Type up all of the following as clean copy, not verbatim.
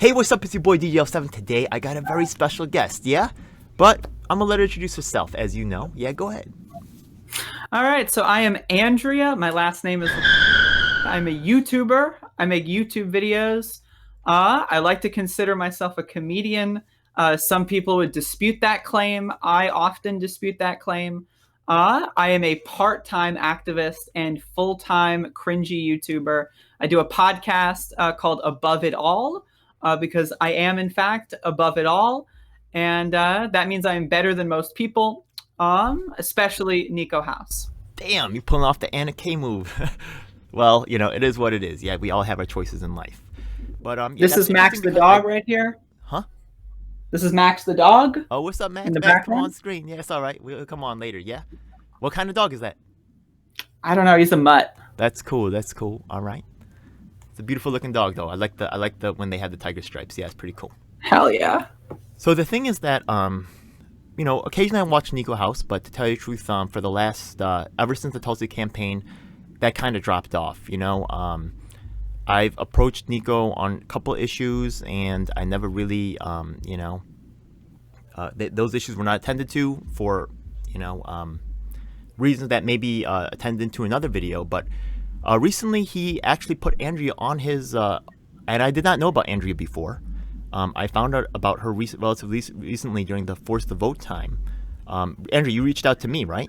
Hey, what's up? It's your boy DJL7. Today, I got a very special guest, yeah? But I'm gonna let her introduce herself, as you know. Yeah, go ahead. All right, so I am Andrea. My last name is. I'm a YouTuber. I make YouTube videos. I like to consider myself a comedian. Some people would dispute that claim. I often dispute that claim. I am a part-time activist and full-time cringy YouTuber. I do a podcast called Above It All because I am, in fact, above it all. And that means I'm better than most people, especially Nico House. Damn, you're pulling off the Anna K move. Well, it is what it is. Yeah, we all have our choices in life. But yeah, This that's is Max interesting the because dog right here. huh? This is Max the dog Oh, what's up, in Max? the Max, come on background. screen. Yeah, it's all right. We'll come on later. Yeah. What kind of dog is that? I don't know. He's a mutt. That's cool. That's cool. All right. It's a beautiful looking dog, though. I like the when they have the tiger stripes. Yeah, it's pretty cool. Hell yeah. So the thing is that occasionally I watch Nico House, but to tell you the truth, for the last ever since the Tulsi campaign, that kind of dropped off. I've approached Nico on a couple issues, and I never really, those issues were not attended to for, reasons that may be attended to another video. But recently, he actually put Andrea on his, and I did not know about Andrea before. I found out about her relatively recently during the Force the Vote time. Andrea, you reached out to me, right?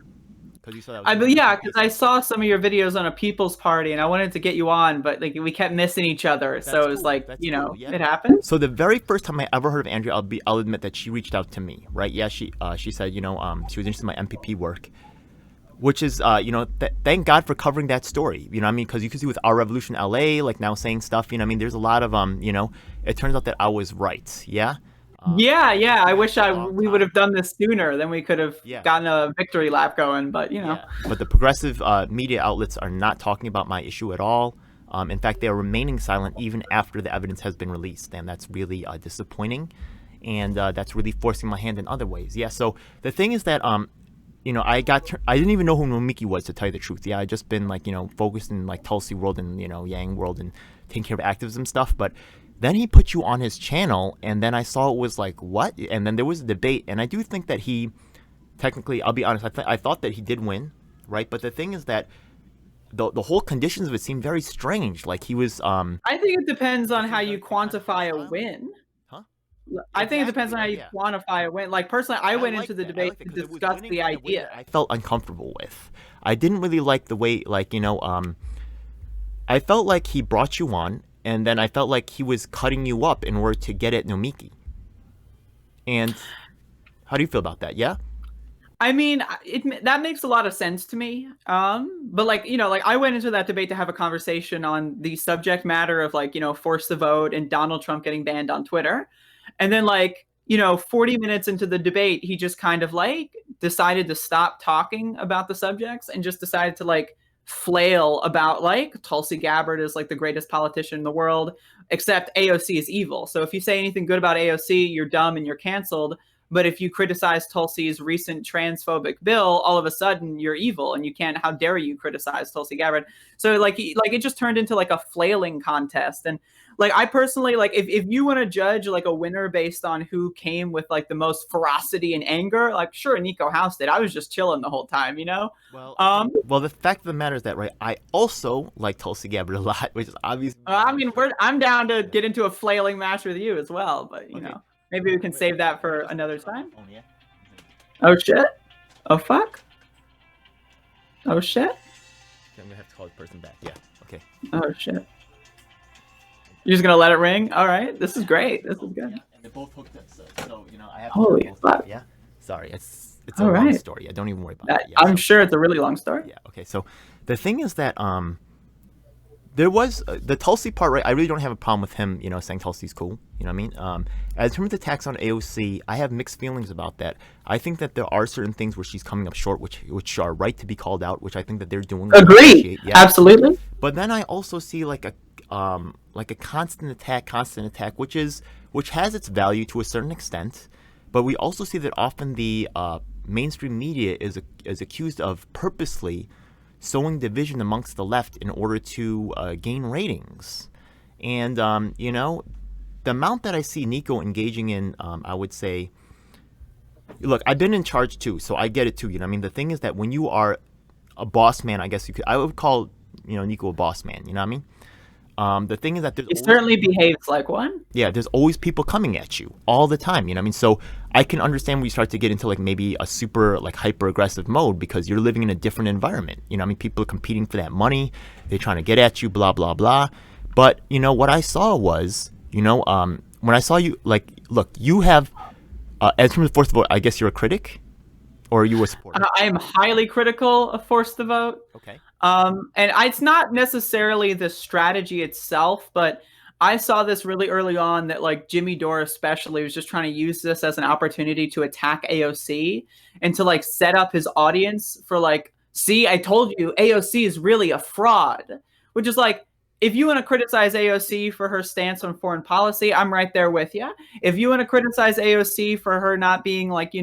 Because you saw that. Yeah, because I saw some of your videos on a people's party, and I wanted to get you on, but like we kept missing each other. So it was cool. like, That's cool. Yeah. it happened. So the very first time I ever heard of Andrea, I'll admit that she reached out to me, right? Yeah, she said, she was interested in my MPP work, which is, thank God for covering that story. You know what I mean? Because you can see with Our Revolution LA, like now saying stuff, there's a lot of, it turns out that I was right. Yeah. Yeah. I wish long we time. would have done this sooner. Then we could have Yeah. gotten a victory lap going. But Yeah. But the progressive media outlets are not talking about my issue at all. In fact, they are remaining silent even after the evidence has been released, and that's really disappointing, and that's really forcing my hand in other ways. Yeah. So the thing is that I didn't even know who Nomiki was, to tell you the truth. Yeah, I just been focused in Tulsi world and Yang world and taking care of activism stuff. But then he put you on his channel, and then I saw it was like, what? And then there was a debate, and I do think that he, technically, I'll be honest, I thought that he did win, right? But the thing is that the whole conditions of it seemed very strange. Like he was. I think it depends on how you quantify a win. Huh? I think it depends on how you Yeah. quantify a win. Like personally, I went into the debate to because it was discuss winning the in a way idea. that I felt uncomfortable with. I didn't really like the way, I felt like he brought you on, and then I felt like he was cutting you up in order to get at Nomiki. And how do you feel about that? Yeah? I mean, that makes a lot of sense to me. But I went into that debate to have a conversation on the subject matter of force the vote and Donald Trump getting banned on Twitter. And then 40 minutes into the debate, he just kind of decided to stop talking about the subjects and just decided to flail about Tulsi Gabbard is the greatest politician in the world, except AOC is evil. So if you say anything good about AOC, you're dumb and you're canceled. But if you criticize Tulsi's recent transphobic bill, all of a sudden you're evil and you can't. How dare you criticize Tulsi Gabbard? So it just turned into a flailing contest. And I personally if you want to judge a winner based on who came with the most ferocity and anger, sure, Nico House did. I was just chilling the whole time, Well, the fact of the matter is that, right, I also like Tulsi Gabbard a lot, which is obviously. I mean, I'm down to get into a flailing match with you as well, but you know. Maybe we can save that for another time. Oh shit! Oh fuck! Oh shit! I'm gonna have to call this person back. Yeah. Okay. Oh shit! You're just gonna let it ring? All right. This is great. This is good. Yeah, and they both hooked up, so I have. Holy fuck! Yeah. Sorry, it's a long story. Yeah, don't even worry about it. Yeah, I'm sure it's a really long story. Yeah. Okay. So the thing is that there was the Tulsi part, right? I really don't have a problem with him, saying Tulsi's cool. You know what I mean? As in terms of attacks on AOC, I have mixed feelings about that. I think that there are certain things where she's coming up short, which are right to be called out, which I think that they're doing. Agreed. Yeah. Absolutely. But then I also see a constant attack, which has its value to a certain extent. But we also see that often the mainstream media is accused of purposely sowing division amongst the left in order to gain ratings. And, the amount that I see Nico engaging in, I would say, look, I've been in charge too, so I get it too. You know, what I mean, the thing is that when you are a boss man, I guess I would call, Nico a boss man. You know what I mean? The thing is that He certainly behaves like one. yeah, there's always people coming at you all the time. You know what I mean? So I can understand when you start to get into like maybe a super like hyper aggressive mode because you're living in a different environment. You know what I mean? People are competing for that money. They're trying to get at you, blah, blah, blah. But, what I saw was, when I saw you, like, look, you have, as from the Force the Vote, I guess you're a critic or are you a supporter? I am highly critical of Force the Vote. Okay. It's not necessarily the strategy itself, but I saw this really early on that like Jimmy Dore especially was just trying to use this as an opportunity to attack AOC and to like set up his audience for like, see, I told you AOC is really a fraud, which is like, if you want to criticize AOC for her stance on foreign policy, I'm right there with you. If you want to criticize AOC for her not being like,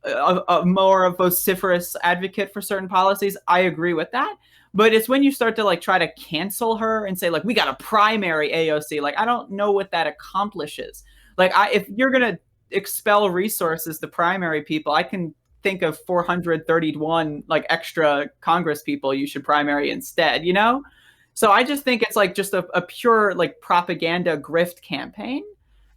a more vociferous advocate for certain policies, I agree with that. But it's when you start to like try to cancel her and say like we got a primary AOC, like I don't know what that accomplishes. Like if you're gonna expel resources, the primary people, I can think of 431 like extra Congress people you should primary instead, So I just think it's like just a pure like propaganda grift campaign.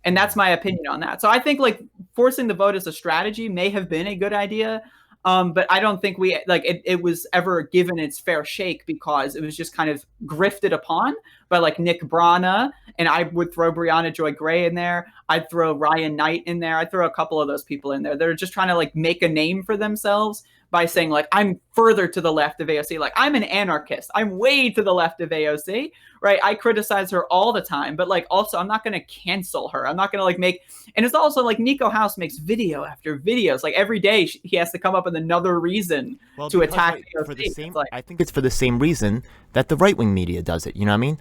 And that's my opinion on that. So I think like forcing the vote as a strategy may have been a good idea. But I don't think it was ever given its fair shake because it was just kind of grifted upon by like Nick Brana. And I would throw Brianna Joy Gray in there. I'd throw Ryan Knight in there. I'd throw a couple of those people in there. They're just trying to like make a name for themselves by saying like, I'm further to the left of AOC. Like I'm an anarchist. I'm way to the left of AOC, right? I criticize her all the time, but like also I'm not going to cancel her. I'm not going to like and it's also like Nico House makes video after videos. Like every day he has to come up with another reason to attack AOC. For the same, I think it's for the same reason that the right-wing media does it. You know what I mean?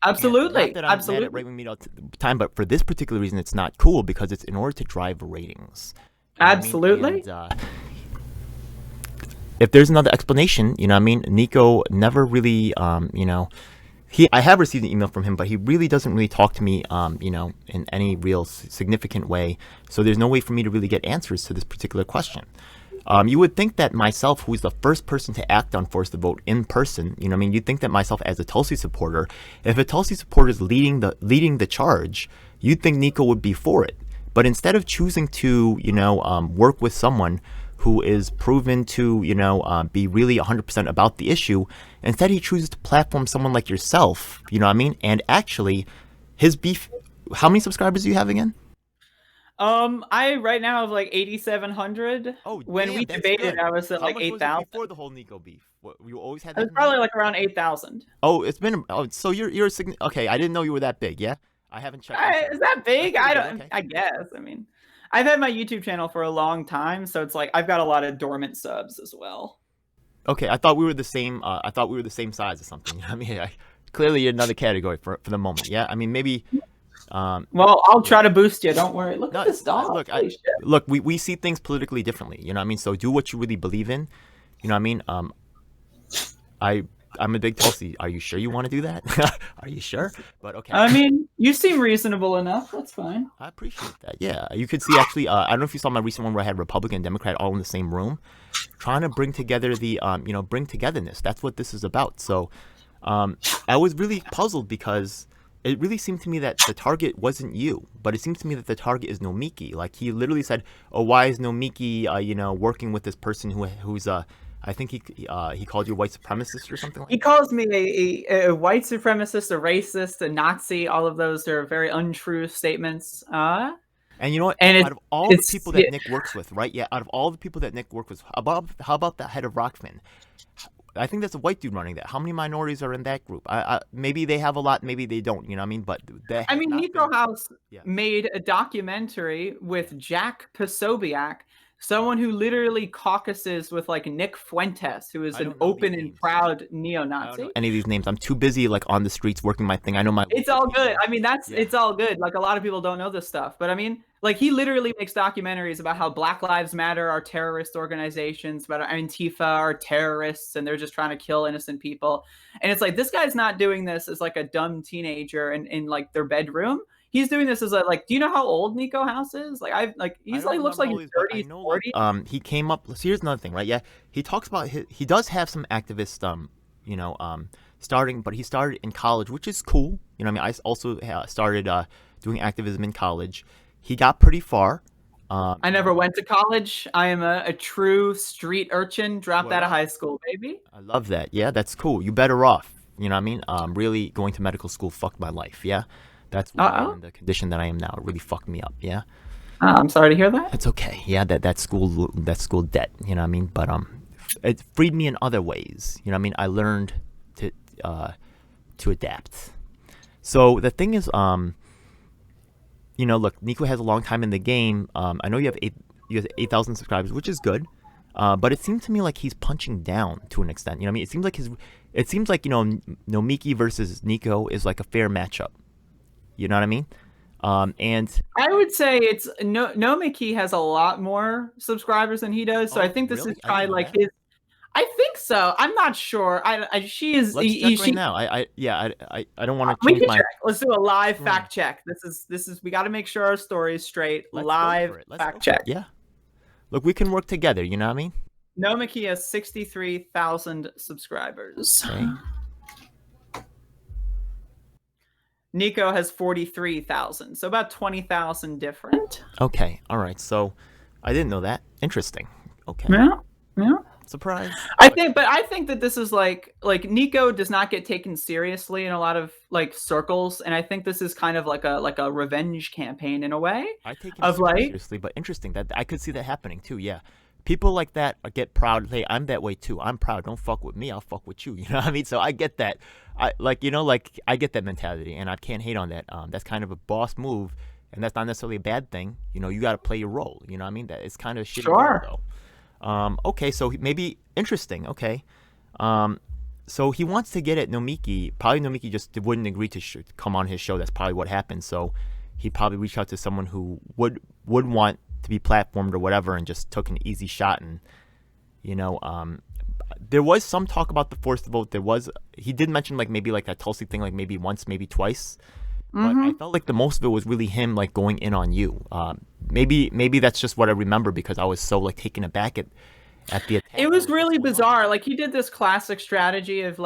Absolutely. Not that I'm mad at right-wing media all the time, but for this particular reason, it's not cool because it's in order to drive ratings. You know Absolutely. And, if there's another explanation, Nico never really, I have received an email from him, but he really doesn't really talk to me, in any real significant way. So there's no way for me to really get answers to this particular question. You would think that myself, who's the first person to act on Force the Vote in person, you'd think that myself as a Tulsi supporter, if a Tulsi supporter is leading the charge, you'd think Nico would be for it. But instead of choosing to, work with someone who is proven to, be really 100% about the issue, instead he chooses to platform someone like yourself, And actually, his beef, how many subscribers do you have again? I right now have like 8,700. Oh, when damn, we that's debated, good. I was at How like much was it 8,000. before the whole Nico beef? What, you always had It was that? probably like around 8,000. Oh, it's been. Oh, so you're okay. I didn't know you were that big. Yeah, I haven't checked. Is that big? That's I pretty don't. big, okay. I guess. I mean, I've had my YouTube channel for a long time, so it's like I've got a lot of dormant subs as well. Okay, I thought we were the same. I thought we were the same size or something. I mean, clearly you're another category for the moment. Yeah, I mean maybe. Well, I'll try to boost you. Don't worry. Look at this dog. Look, we see things politically differently. You know what I mean? So do what you really believe in. You know what I mean? I'm a big Tulsi. Are you sure you want to do that? Are you sure? But okay. I mean, you seem reasonable enough. That's fine. I appreciate that. Yeah, you could see actually. I don't know if you saw my recent one where I had Republican and Democrat all in the same room, trying to bring together the bring togetherness. That's what this is about. So, I was really puzzled because it really seemed to me that the target wasn't you, but it seems to me that the target is Nomiki. Like he literally said, "Oh, why is Nomiki, working with this person who's I think he called you a white supremacist or something like that." He calls me a white supremacist, a racist, a Nazi. All of those are very untrue statements. And you know what? And out of all the people that Nick works with, right? Yeah, out of all the people that Nick works with, how about the head of Rokfin? I think that's a white dude running that. How many minorities are in that group? Maybe they have a lot, maybe they don't. You know what I mean? But Nico House made a documentary with Jack Posobiec, someone who literally caucuses with like Nick Fuentes, who is an open and proud neo-Nazi. I don't know any of these names. I'm too busy like on the streets working my thing. I know my. It's all good. I mean, it's all good. Like a lot of people don't know this stuff, but I mean, like he literally makes documentaries about how Black Lives Matter are terrorist organizations, about Antifa are terrorists, and they're just trying to kill innocent people. And it's like this guy's not doing this as like a dumb teenager in like their bedroom. he's doing this as a like. Do you know how old Nico House is? Like I he's don't like looks remember like all his these, but I 30s, know 40s. he came up. So here's another thing, right? Yeah, he talks about he does have some activist starting, but he started in college, which is cool. You know, what I mean, I also started doing activism in college. He got pretty far. I never went to college. I am a true street urchin, dropped What out of up? high school, baby. I love that. Yeah, that's cool. You better off. You know what I mean? Really going to medical school fucked my life. Yeah, that's why I'm Uh-oh. in the condition that I am now. It really fucked me up. Yeah, I'm sorry to hear that. it's okay. Yeah, that school debt. You know what I mean? But it freed me in other ways. You know what I mean? I learned to adapt. So the thing is, look, Nico has a long time in the game. I know you have 8,000 subscribers, which is good. But it seems to me like he's punching down to an extent. You know what I mean? It seems like Nomiki versus Nico is like a fair matchup. You know what I mean? And I would say it's Nomiki has a lot more subscribers than he does, so I think this really? is I didn't probably know like that. his. I think so. I'm not sure. She is. Let's check right She. now. I don't want to We change can my. check. Let's do a live Screen. fact check. This is. We got to make sure our story is straight. Let's go Live for it. Let's fact go for check. it. Yeah. Look, we can work together. You know what I mean? Nomiki has 63,000 subscribers. Okay. Nico has 43,000, so about 20,000 different. Okay. All right. So, I didn't know that. Interesting. Okay. Yeah. Surprise. I think that this is like Nico does not get taken seriously in a lot of like circles, and I think this is kind of like a revenge campaign in a way. I take of him like seriously, but interesting that I could see that happening too. Yeah, people like that get proud. Hey, I'm that way too. I'm proud. Don't fuck with me. I'll fuck with you. You know what I mean? So I get that. I get that mentality, and I can't hate on that. That's kind of a boss move, and that's not necessarily a bad thing. You know, you got to play your role. You know what I mean? That it's kind of shitty Sure. role, though. Okay, so maybe interesting. Okay. So he wants to get at Nomiki. Probably Nomiki just wouldn't agree to come on his show. That's probably what happened. So he probably reached out to someone who would want to be platformed or whatever, and just took an easy shot. And there was some talk about the forced vote. He did mention maybe that Tulsi thing, maybe once, maybe twice. But I felt like the most of it was really him going in on you. Maybe that's just what I remember, because I was so taken aback at the attack. It was really bizarre. Like, he did this classic strategy of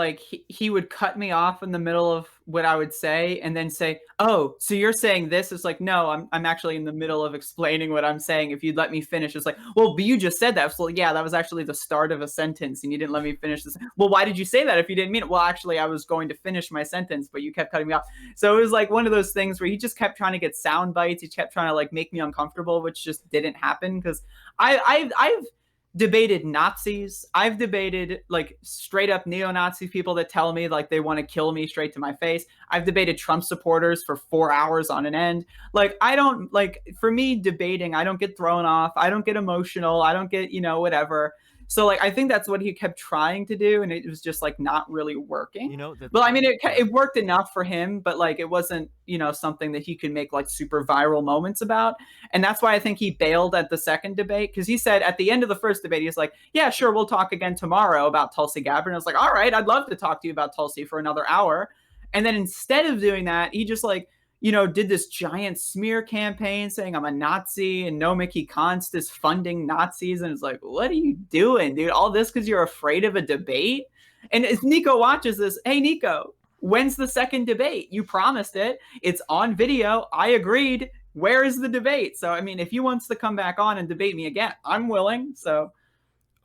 he would cut me off in the middle of what I would say and then say, "Oh, so you're saying this?" It's like, "No, I'm actually in the middle of explaining what I'm saying. If you'd let me finish." It's like, "Well, but you just said that." So yeah, that was actually the start of a sentence and you didn't let me finish this. "Well, why did you say that if you didn't mean it?" "Well, actually, I was going to finish my sentence, but you kept cutting me off." So it was like one of those things where he just kept trying to get sound bites. He kept trying to make me uncomfortable, which just didn't happen, because I've debated Nazis. I've debated straight up neo-Nazi people that tell me they want to kill me straight to my face. I've debated Trump supporters for 4 hours on an end. I don't for me, debating, I don't get thrown off. I don't get emotional. I don't get, whatever. So I think that's what he kept trying to do, and it was just not really working. But I mean, it worked enough for him, but it wasn't, something that he could make super viral moments about. And that's why I think he bailed at the second debate, because he said at the end of the first debate, he's like, "Yeah, sure, we'll talk again tomorrow about Tulsi Gabbard." And I was like, "All right, I'd love to talk to you about Tulsi for another hour." And then instead of doing that, he just did this giant smear campaign saying I'm a Nazi, and Nomiki Konst is funding Nazis. And it's like, what are you doing, dude? All this because you're afraid of a debate? And if Nico watches this, hey, Nico, when's the second debate? You promised it. It's on video. I agreed. Where is the debate? So, I mean, if he wants to come back on and debate me again, I'm willing. So,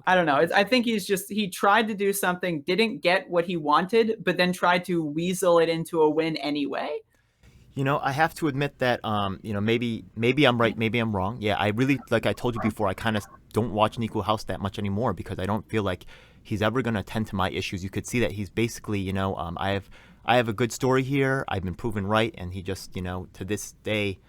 I don't know. I think he tried to do something, didn't get what he wanted, but then tried to weasel it into a win anyway. I have to admit that, maybe I'm right, maybe I'm wrong. Yeah, I really, like I told you before, I kind of don't watch Nico House that much anymore, because I don't feel like he's ever going to attend to my issues. You could see that he's basically, I have a good story here. I've been proven right, and he just, to this day,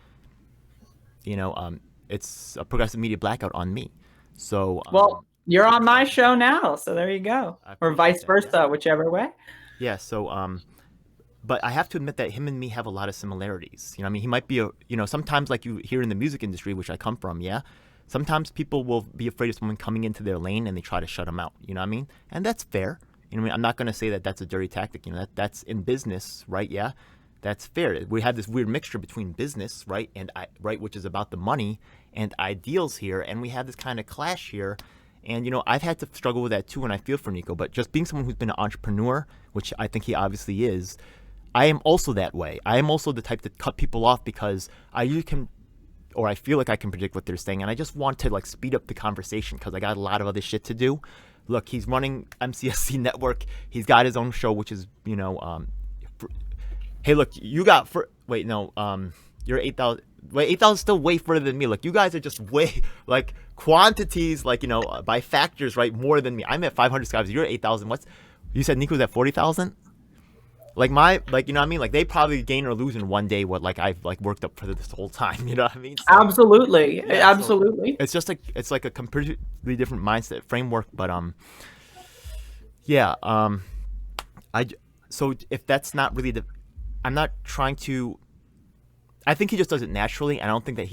it's a progressive media blackout on me. So, well, you're on my show now, so there you go, or vice versa, whichever way. Yeah. So, but I have to admit that him and me have a lot of similarities. I mean, he might be sometimes, like you hear in the music industry, which I come from, yeah, sometimes people will be afraid of someone coming into their lane and they try to shut them out. You know what I mean? And that's fair. I'm not going to say that that's a dirty tactic. That's in business, right? Yeah, that's fair. We have this weird mixture between business, right, which is about the money, and ideals here, and we have this kind of clash here. And I've had to struggle with that too, and I feel for Nico. But just being someone who's been an entrepreneur, which I think he obviously is, I am also that way. I am also the type to cut people off because I feel like I can predict what they're saying, and I just want to like speed up the conversation because I got a lot of other shit to do. Look, he's running MCSC Network. He's got his own show, which is hey, look, you got you're 8,000. Wait, 8,000 is still way further than me. Like, you guys are just way, like, quantities, like, by factors, right, more than me. I'm at 500 subscribers. You're at 8,000. You said Nico's at 40,000? Like, you know what I mean? Like, they probably gain or lose in one day what, like, I've, like, worked up for this whole time. You know what I mean? So, absolutely. yeah, Absolutely. So it's just, like, it's, like, a completely different mindset framework. But, yeah, so if that's not really I'm not trying to... I think he just does it naturally. I don't think that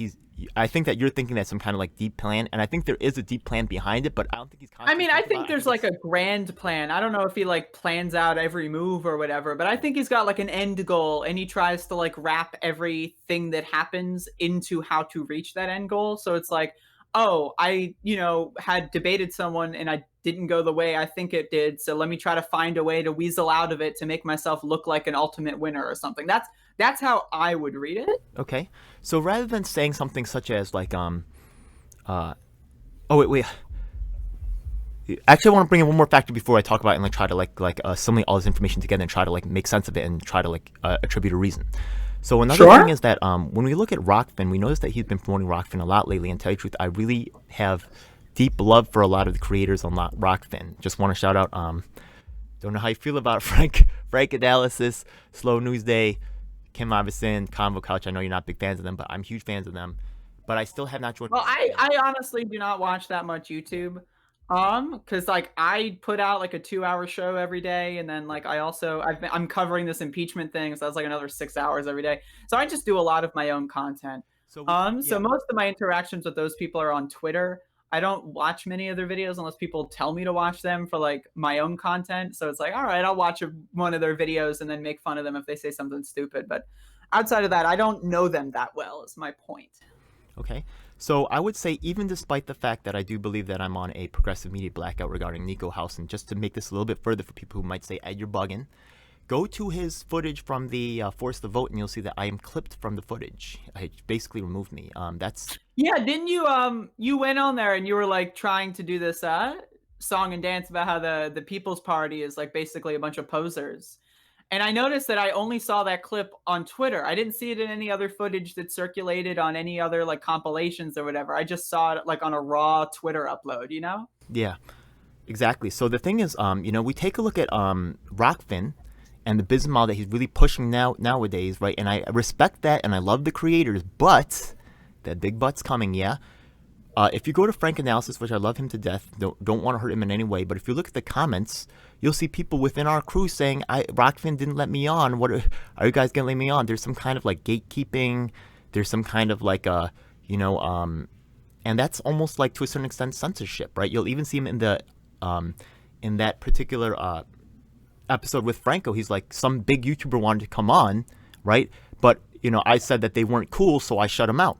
I think that you're thinking that's some kind of like deep plan, and I think there is a deep plan behind it, but I don't think he's I think there's like a grand plan. I don't know if he like plans out every move or whatever, but I think he's got like an end goal, and he tries to like wrap everything that happens into how to reach that end goal. So it's like, oh, I, had debated someone and I didn't go the way I think it did. So let me try to find a way to weasel out of it to make myself look like an ultimate winner or something. That's how I would read it. Okay. So rather than saying something such as like, oh, wait. Actually, I want to bring in one more factor before I talk about it and like try to like assimilate all this information together and try to like make sense of it and try to like attribute a reason. So another thing is that when we look at Rokfin, we notice that he's been promoting Rokfin a lot lately. And to tell you the truth, I really have deep love for a lot of the creators on Rokfin. Just want to shout out, don't know how you feel about Frank Analysis, Slow News Day, Kim Iverson, Convo Couch. I know you're not big fans of them, but I'm huge fans of them. But I still have not joined. Well, I honestly do not watch that much YouTube. Because like I put out like a 2-hour show every day, and then like I'm covering this impeachment thing, so that's like another 6 hours every day. So I just do a lot of my own content. So most of my interactions with those people are on Twitter. I don't watch many of their videos unless people tell me to watch them for like my own content. So it's like, all right, I'll watch one of their videos and then make fun of them if they say something stupid. But outside of that, I don't know them that well, is my point. Okay. So I would say, even despite the fact that I do believe that I'm on a progressive media blackout regarding Nico House, and just to make this a little bit further for people who might say, Ed, you're bugging, go to his footage from the Force the Vote, and you'll see that I am clipped from the footage. It basically removed me. Yeah, didn't you you went on there and you were like trying to do this song and dance about how the People's Party is like basically a bunch of posers. And I noticed that I only saw that clip on Twitter. I didn't see it in any other footage that circulated on any other like compilations or whatever. I just saw it like on a raw Twitter upload, Yeah, exactly. So the thing is, we take a look at Rokfin and the business model that he's really pushing nowadays, right? And I respect that, and I love the creators, but that big but's coming, yeah. If you go to Frank Analysis, which I love him to death, don't want to hurt him in any way, but if you look at the comments, you'll see people within our crew saying, Rokfin didn't let me on. What are you guys going to let me on? There's some kind of like gatekeeping. There's some kind of like, and that's almost like to a certain extent censorship, right? You'll even see him in that particular episode with Franco. He's like, some big YouTuber wanted to come on, right? But, I said that they weren't cool, so I shut him out.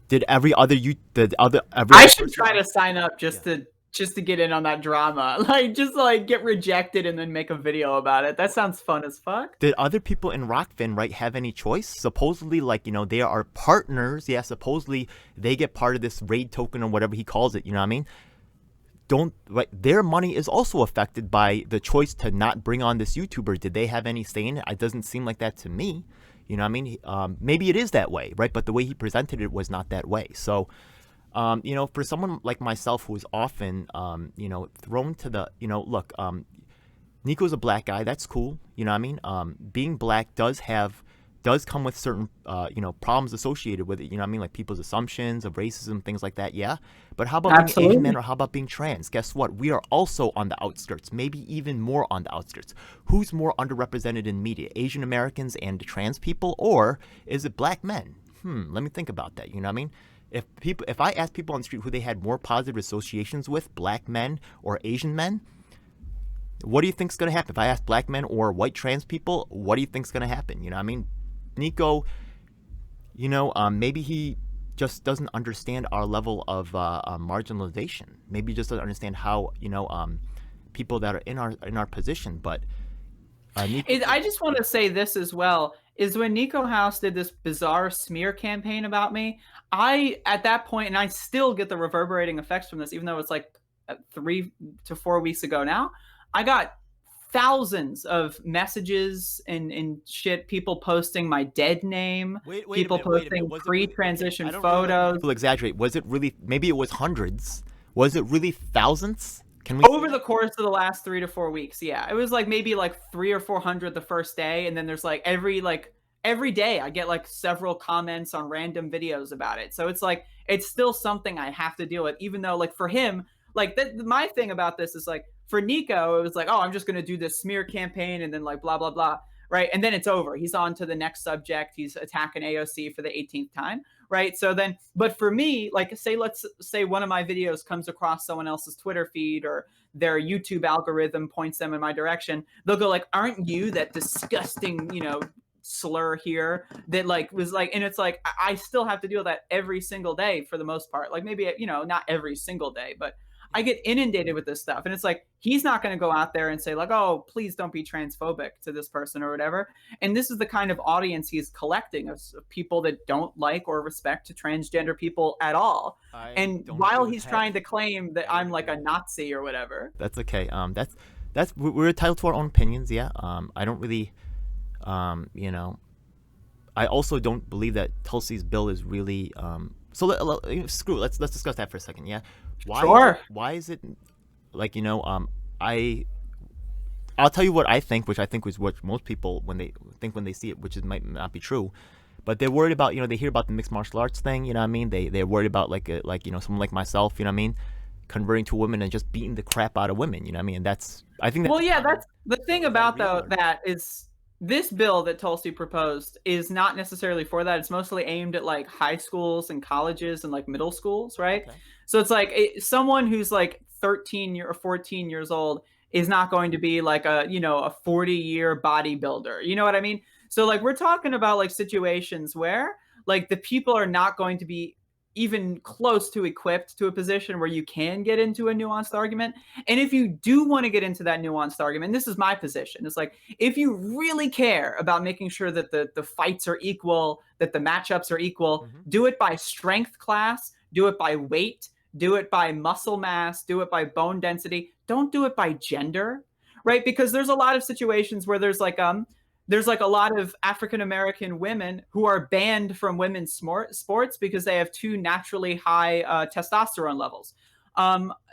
Did every other I should try to sign up just to get in on that drama, like just like get rejected and then make a video about it. That sounds fun as fuck. Did other people in Rokfin, right, have any choice? Supposedly, like, they are partners. Yeah, supposedly they get part of this raid token or whatever he calls it. You know what I mean? Their money is also affected by the choice to not bring on this YouTuber. Did they have any say in it? It doesn't seem like that to me. You know what I mean? Maybe it is that way, right? But the way he presented it was not that way. So, for someone like myself who is often, thrown to the, look, Nico's a black guy. That's cool. You know what I mean? Being black does come with certain, problems associated with it. You know what I mean? Like people's assumptions of racism, things like that. Yeah. But how about being an Asian man, or how about being trans? Guess what? We are also on the outskirts, maybe even more on the outskirts. Who's more underrepresented in media? Asian Americans and trans people, or is it black men? Let me think about that. You know what I mean? If I asked people on the street who they had more positive associations with, black men or Asian men, what do you think's going to happen? If I ask black men or white trans people, what do you think's going to happen? I mean, Nico, maybe he just doesn't understand our level of marginalization. Maybe he just doesn't understand how, people that are in our position. But Nico, I just want to say this as well, is when Nico House did this bizarre smear campaign about me, at that point, and I still get the reverberating effects from this, even though it's like 3 to 4 weeks ago now, I got thousands of messages and shit, people posting my dead name, people posting pre-transition photos. People exaggerate. Was it really, maybe it was hundreds. Was it really thousands? Can we over the course of the last 3 to 4 weeks? Yeah, it was like maybe like 300 or 400 the first day, and then there's like every day I get like several comments on random videos about it. So it's like it's still something I have to deal with, even though like for him, like my thing about this is like for Nico, it was like, oh, I'm just gonna do this smear campaign and then like blah blah blah, right? And then it's over. He's on to the next subject. He's attacking AOC for the 18th time, right? So then, but for me, like let's say one of my videos comes across someone else's Twitter feed or their YouTube algorithm points them in my direction. They'll go like, aren't you that disgusting, slur here that like was like, and it's like I still have to deal with that every single day for the most part. Like maybe, not every single day, but I get inundated with this stuff. And it's like, he's not going to go out there and say like, oh, please don't be transphobic to this person or whatever. And this is the kind of audience he's collecting of people that don't like or respect transgender people at all. And while he's trying to claim that I'm like a Nazi or whatever. That's okay. We're entitled to our own opinions. Yeah. I don't really, I also don't believe that Tulsi's bill is really, screw it. Let's discuss that for a second. Yeah. Why is it like, I'll tell you what I think, which I think is what most people when they see it, which might not be true, but they're worried about, they hear about the mixed martial arts thing, you know what I mean? They're worried about someone like myself, you know what I mean, converting to women and just beating the crap out of women, you know what I mean? And that's the thing about that is this bill that Tulsi proposed is not necessarily for that. It's mostly aimed at like high schools and colleges and like middle schools, right? Okay. So it's like someone who's like 13 or 14 years old is not going to be like a 40-year bodybuilder. You know what I mean? So like we're talking about like situations where like the people are not going to be even close to equipped to a position where you can get into a nuanced argument. And if you do want to get into that nuanced argument, this is my position. It's like, if you really care about making sure that the fights are equal, that the matchups are equal, do it by strength class, do it by weight, do it by muscle mass, do it by bone density. Don't do it by gender, right? Because there's a lot of situations where there's like a lot of African-American women who are banned from women's sports because they have too naturally high testosterone levels.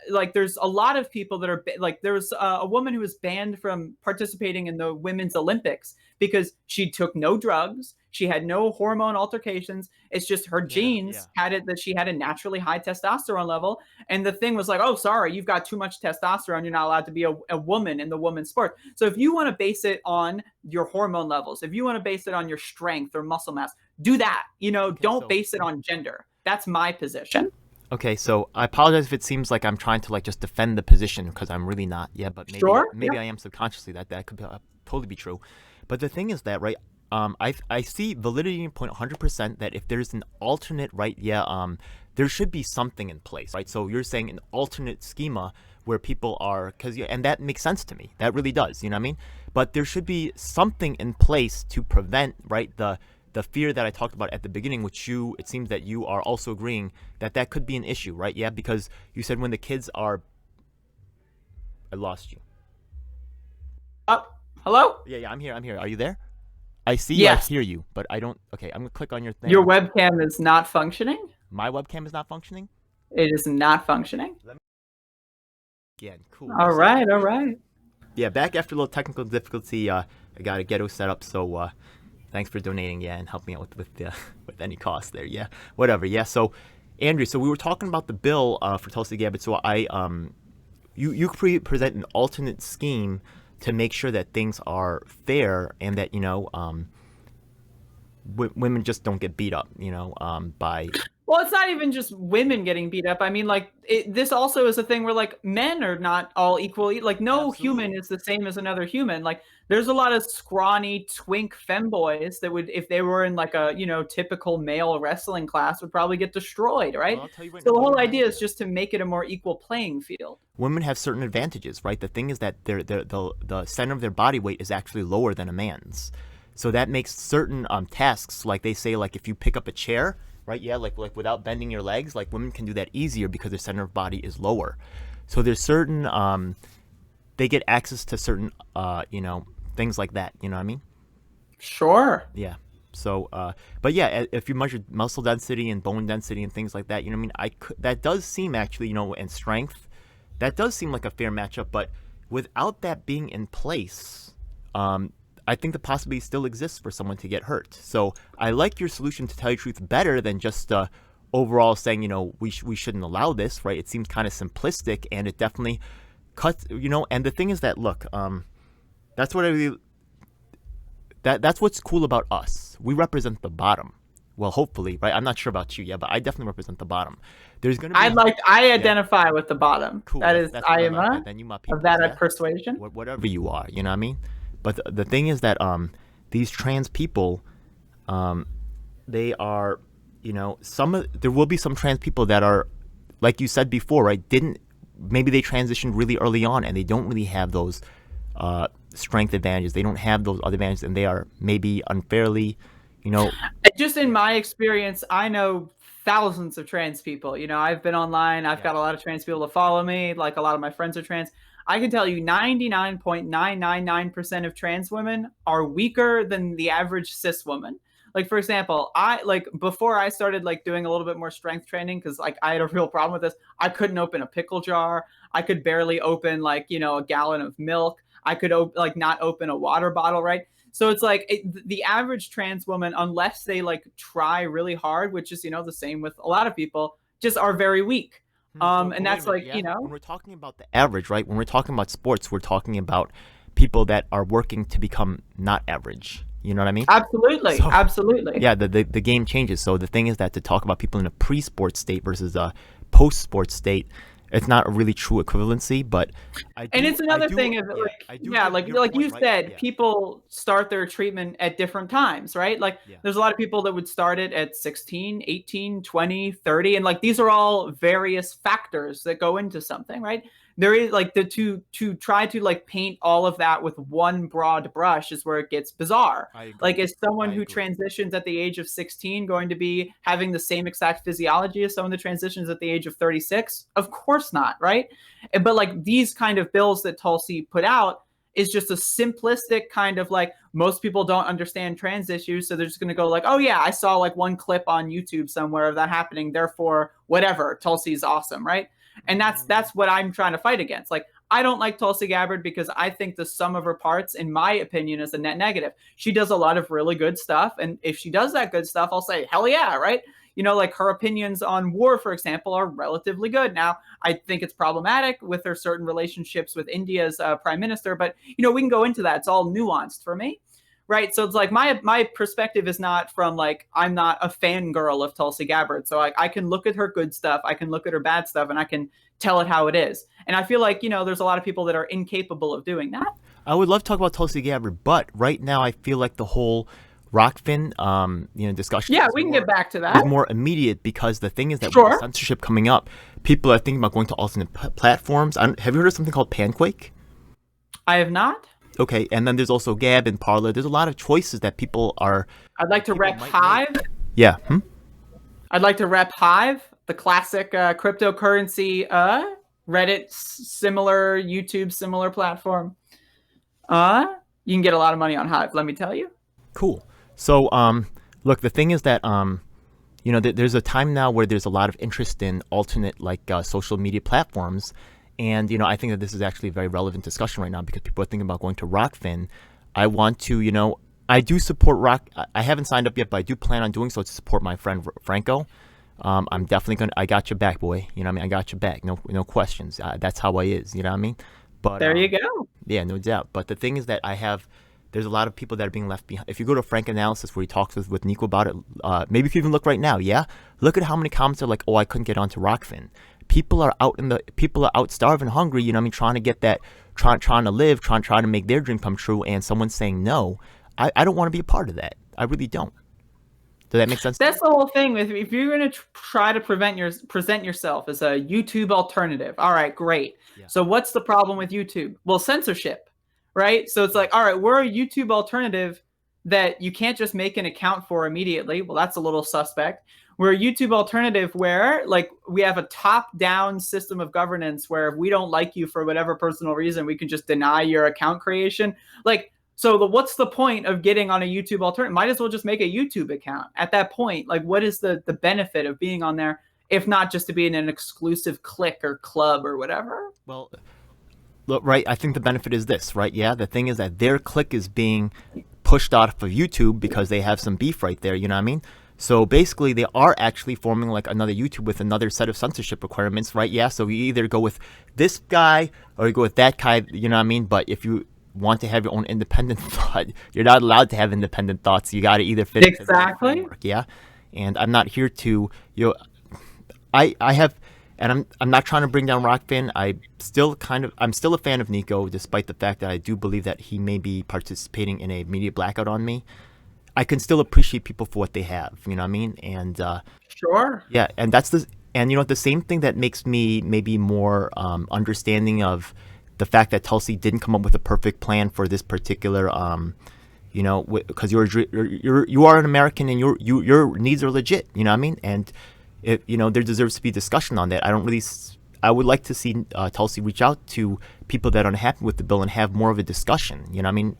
Like there's a lot of people that are like, there was a woman who was banned from participating in the women's Olympics because she took no drugs. She had no hormone altercations. It's just her genes had it that she had a naturally high testosterone level. And the thing was like, oh, sorry, you've got too much testosterone. You're not allowed to be a woman in the women's sport. So if you want to base it on your hormone levels, if you want to base it on your strength or muscle mass, do that. Don't base it on gender. That's my position. Okay, so I apologize if it seems like I'm trying to like just defend the position because I'm really not. Yeah, but maybe I am subconsciously. That could totally be true. But the thing is that, right, I see validity in point 100% that if there's an alternate, right, there should be something in place, right? So you're saying an alternate schema where people are, and that makes sense to me. That really does, you know what I mean? But there should be something in place to prevent, right, the fear that I talked about at the beginning, which it seems that you are also agreeing that could be an issue, right? Yeah, because you said when the kids are, I lost you. Hello? Yeah, I'm here. Are you there? I see you, yes. I hear you, but I don't, okay, I'm gonna click on your thing. Your webcam is not functioning? My webcam is not functioning? It is not functioning? Again, cool. All right. Yeah, back after a little technical difficulty, I got a ghetto set up, so thanks for donating, and helping out with any cost there. Yeah, whatever. Yeah, so Andrew, so we were talking about the bill for Tulsi Gabbard. So you present an alternate scheme to make sure that things are fair and that women just don't get beat up, by. Well, it's not even just women getting beat up. I mean, like this also is a thing where like men are not all equally. Like no human Absolutely. is the same as another human. Like there's a lot of scrawny twink femboys that would, if they were in like a typical male wrestling class, would probably get destroyed, Well, right? I'll tell you right So now, the whole women idea is just to make it a more equal playing field. have certain advantages, right? The thing is that the center of their body weight is actually lower than a man's. So that makes certain tasks, like they say, like if you pick up a chair, right? Yeah, like without bending your legs, like women can do that easier because their center of body is lower. So there's certain they get access to certain things like that. You know what I mean? Sure. Yeah. So, but yeah, if you measure muscle density and bone density and things like that, you know what I mean? That does seem actually, and strength, that does seem like a fair matchup. But without that being in place, I think the possibility still exists for someone to get hurt. So I like your solution, to tell you the truth, better than just overall saying, we shouldn't allow this, right? It seems kind of simplistic, and it definitely cuts, and the thing is that, look, that's what I really, that's what's cool about us. We represent the bottom. Well, hopefully, right? I'm not sure about you, yeah, but I definitely represent the bottom. There's gonna be. I identify with the bottom. Cool. That is, That's I what am like. Then you my people. of that Yeah? persuasion. Whatever you are, you know what I mean? But the thing is that these trans people, they are, there will be some trans people that are, like you said before, right? Maybe they transitioned really early on and they don't really have those strength advantages. They don't have those other advantages, and they are maybe unfairly, Just in my experience, I know thousands of trans people. I've been online. I've got a lot of trans people to follow me. Like a lot of my friends are trans. I can tell you 99.999% of trans women are weaker than the average cis woman. Like, for example, before I started like doing a little bit more strength training, because like I had a real problem with this. I couldn't open a pickle jar. I could barely open like, a gallon of milk. I could not open a water bottle, right? So it's like the average trans woman, unless they like try really hard, which is, the same with a lot of people, just are very weak. And that's like, when we're talking about the average, right? When we're talking about sports, we're talking about people that are working to become not average. You know what I mean? Absolutely. So, absolutely. Yeah, the game changes. So the thing is that to talk about people in a pre-sports state versus a post-sports state, it's not a really true equivalency, but it's another thing of like you said, people start their treatment at different times, right? Like there's a lot of people that would start it at 16, 18, 20, 30, and like these are all various factors that go into something, right? There is like to try to like paint all of that with one broad brush is where it gets bizarre. Like, is someone who transitions at the age of 16 going to be having the same exact physiology as someone that transitions at the age of 36? Of course not, right? But like these kind of bills that Tulsi put out is just a simplistic kind of like, most people don't understand trans issues, so they're just going to go like, oh yeah, I saw like one clip on YouTube somewhere of that happening, therefore whatever, Tulsi's awesome, right? And that's what I'm trying to fight against. Like, I don't like Tulsi Gabbard because I think the sum of her parts, in my opinion, is a net negative. She does a lot of really good stuff, and if she does that good stuff, I'll say, hell yeah, right? Like her opinions on war, for example, are relatively good. Now, I think it's problematic with her certain relationships with India's prime minister, but, we can go into that. It's all nuanced for me. Right. So it's like my perspective is not from like, I'm not a fangirl of Tulsi Gabbard. So I can look at her good stuff. I can look at her bad stuff, and I can tell it how it is. And I feel like, there's a lot of people that are incapable of doing that. I would love to talk about Tulsi Gabbard, but right now I feel like the whole Rokfin, discussion. Yeah, we can get back to that. Is more immediate, because the thing is that with the censorship coming up, people are thinking about going to alternate platforms. Have you heard of something called Panquake? I have not. Okay, and then there's also Gab and Parler. There's a lot of choices that people are. I'd like to rep Hive. Yeah. I'd like to rep Hive, the classic cryptocurrency, Reddit similar, YouTube similar platform. You can get a lot of money on Hive, let me tell you. Cool. So, look, the thing is that there's a time now where there's a lot of interest in alternate social media platforms. And, I think that this is actually a very relevant discussion right now, because people are thinking about going to Rokfin. I want to, I do support Rock. I haven't signed up yet, but I do plan on doing so to support my friend Franco. I'm definitely I got your back, boy. You know what I mean? I got your back. No questions. That's how I is. You know what I mean? But there you go. Yeah, no doubt. But the thing is that I have there's a lot of people that are being left behind. If you go to Frank Analysis where he talks with Nico about it, maybe if you even look right now, yeah, look at how many comments are like, oh, I couldn't get onto Rokfin. People are out starving, hungry, you know what I mean, trying to get that, trying to live, trying to make their dream come true, and someone's saying no. I don't want to be a part of that. I really don't. Does that make sense? That's the whole thing. If you're going to try to present yourself as a YouTube alternative, all right, great. Yeah. So what's the problem with YouTube? Well, censorship, right? So it's like, all right, we're a YouTube alternative that you can't just make an account for immediately. Well, that's a little suspect. We're a YouTube alternative where, like, we have a top-down system of governance where if we don't like you for whatever personal reason, we can just deny your account creation. Like, so what's the point of getting on a YouTube alternative? Might as well just make a YouTube account at that point. Like, what is the benefit of being on there, if not just to be in an exclusive clique or club or whatever? Well, look, right, I think the benefit is this, right? Yeah, the thing is that their clique is being pushed off of YouTube because they have some beef right there, you know what I mean? So basically, they are actually forming like another YouTube with another set of censorship requirements, right? Yeah, so you either go with this guy or you go with that guy, you know what I mean? But if you want to have your own independent thought, you're not allowed to have independent thoughts. You got to either fit exactly into the framework, yeah. And I'm not here to, you know, I have, and I'm not trying to bring down Rokfin. I'm still a fan of Nico, despite the fact that I do believe that he may be participating in a media blackout on me. I can still appreciate people for what they have, you know what I mean? And sure, yeah, and and you know, the same thing that makes me maybe more understanding of the fact that Tulsi didn't come up with a perfect plan for this particular, you know, because you are an American and your needs are legit, you know what I mean? And you know, there deserves to be discussion on that. I would like to see Tulsi reach out to people that are unhappy with the bill and have more of a discussion, you know what I mean?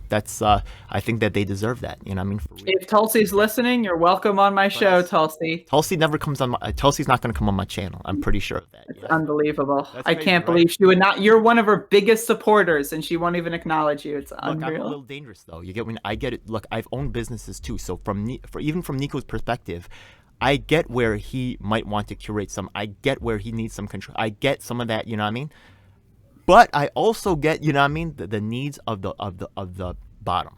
That's I think that they deserve that, you know what I mean? If Tulsi's listening, you're welcome on my show, Tulsi. Tulsi never comes on Tulsi's not going to come on my channel. I'm pretty sure of that. It's unbelievable. I can't believe she would not. You're one of her biggest supporters and she won't even acknowledge you. It's unreal. I'm a little dangerous though. You get when I get it. Look, I've owned businesses too. So even from Nico's perspective, I get where he might want to curate some. I get where he needs some control. I get some of that, you know what I mean? But I also get, you know what I mean, the needs of the bottom,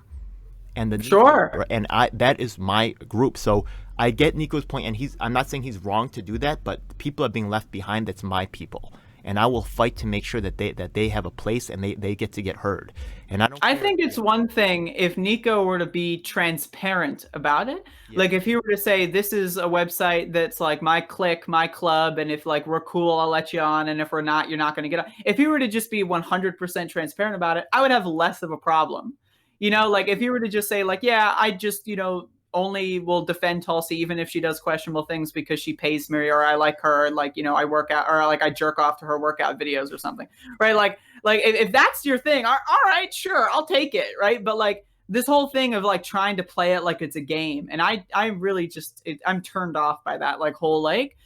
and the sure, and that is my group. So I get Nico's point, and I'm not saying he's wrong to do that, but people are being left behind. That's my people, and I will fight to make sure that they have a place and they get to get heard. And I think it's one thing if Nico were to be transparent about it. Yeah. Like if he were to say, this is a website that's like my clique, my club, and if like we're cool, I'll let you on, and if we're not, you're not going to get on. If he were to just be 100% transparent about it, I would have less of a problem. You know, like if you were to just say like, yeah, I just, you know, only will defend Tulsi even if she does questionable things because she pays me or I like her, like, you know, I work out or like I jerk off to her workout videos or something, right? Like if that's your thing, all right, sure, I'll take it, right? But like this whole thing of like trying to play it like it's a game, and I really just I'm turned off by that like whole like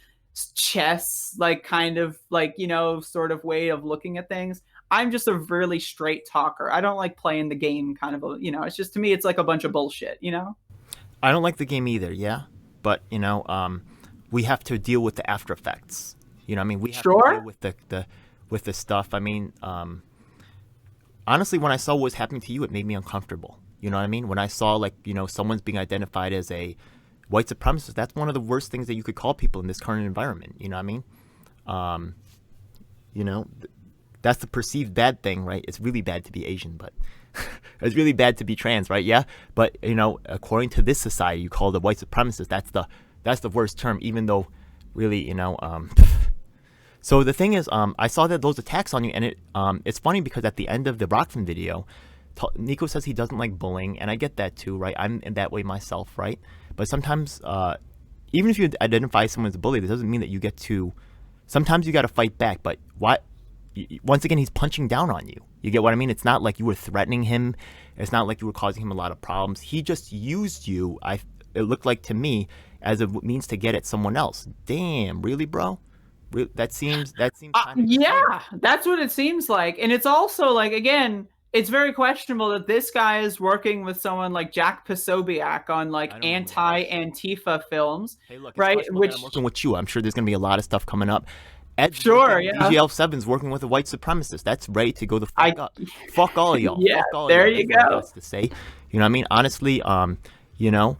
chess like kind of like, you know, sort of way of looking at things. I'm just a really straight talker. I don't like playing the game kind of, you know, it's just, to me, it's like a bunch of bullshit, you know? I don't like the game either, yeah. But, you know, we have to deal with the after effects. You know what I mean? We have to deal with the stuff. I mean, honestly, when I saw what was happening to you, it made me uncomfortable. You know what I mean? When I saw, like, you know, someone's being identified as a white supremacist, that's one of the worst things that you could call people in this current environment. You know what I mean? You know, that's the perceived bad thing, right? It's really bad to be Asian, but it's really bad to be trans, right? Yeah. But, you know, according to this society, you call the white supremacist. That's the worst term, even though really, you know, so the thing is, I saw that those attacks on you, and it's funny because at the end of the Rokfin video, Nico says he doesn't like bullying, and I get that too, right? I'm in that way myself, right? But sometimes, even if you identify someone as a bully, that doesn't mean that you get to. Sometimes you got to fight back, but why? Once again, he's punching down on you. You get what I mean? It's not like you were threatening him. It's not like you were causing him a lot of problems. He just used you. It looked like to me as a means to get at someone else. Damn, really, bro? That seems kind of yeah, that's what it seems like. And it's also like, again, it's very questionable that this guy is working with someone like Jack Posobiec on like anti-Antifa films. Hey, look, right? Which I'm working with you. I'm sure there's going to be a lot of stuff coming up. Sure, yeah. EGL7's working with a white supremacist. That's ready to go the I fuck up. Fuck all of y'all. yeah, Fuck all of there y'all. you That's what I go. got to say. You know what I mean? Honestly, you know,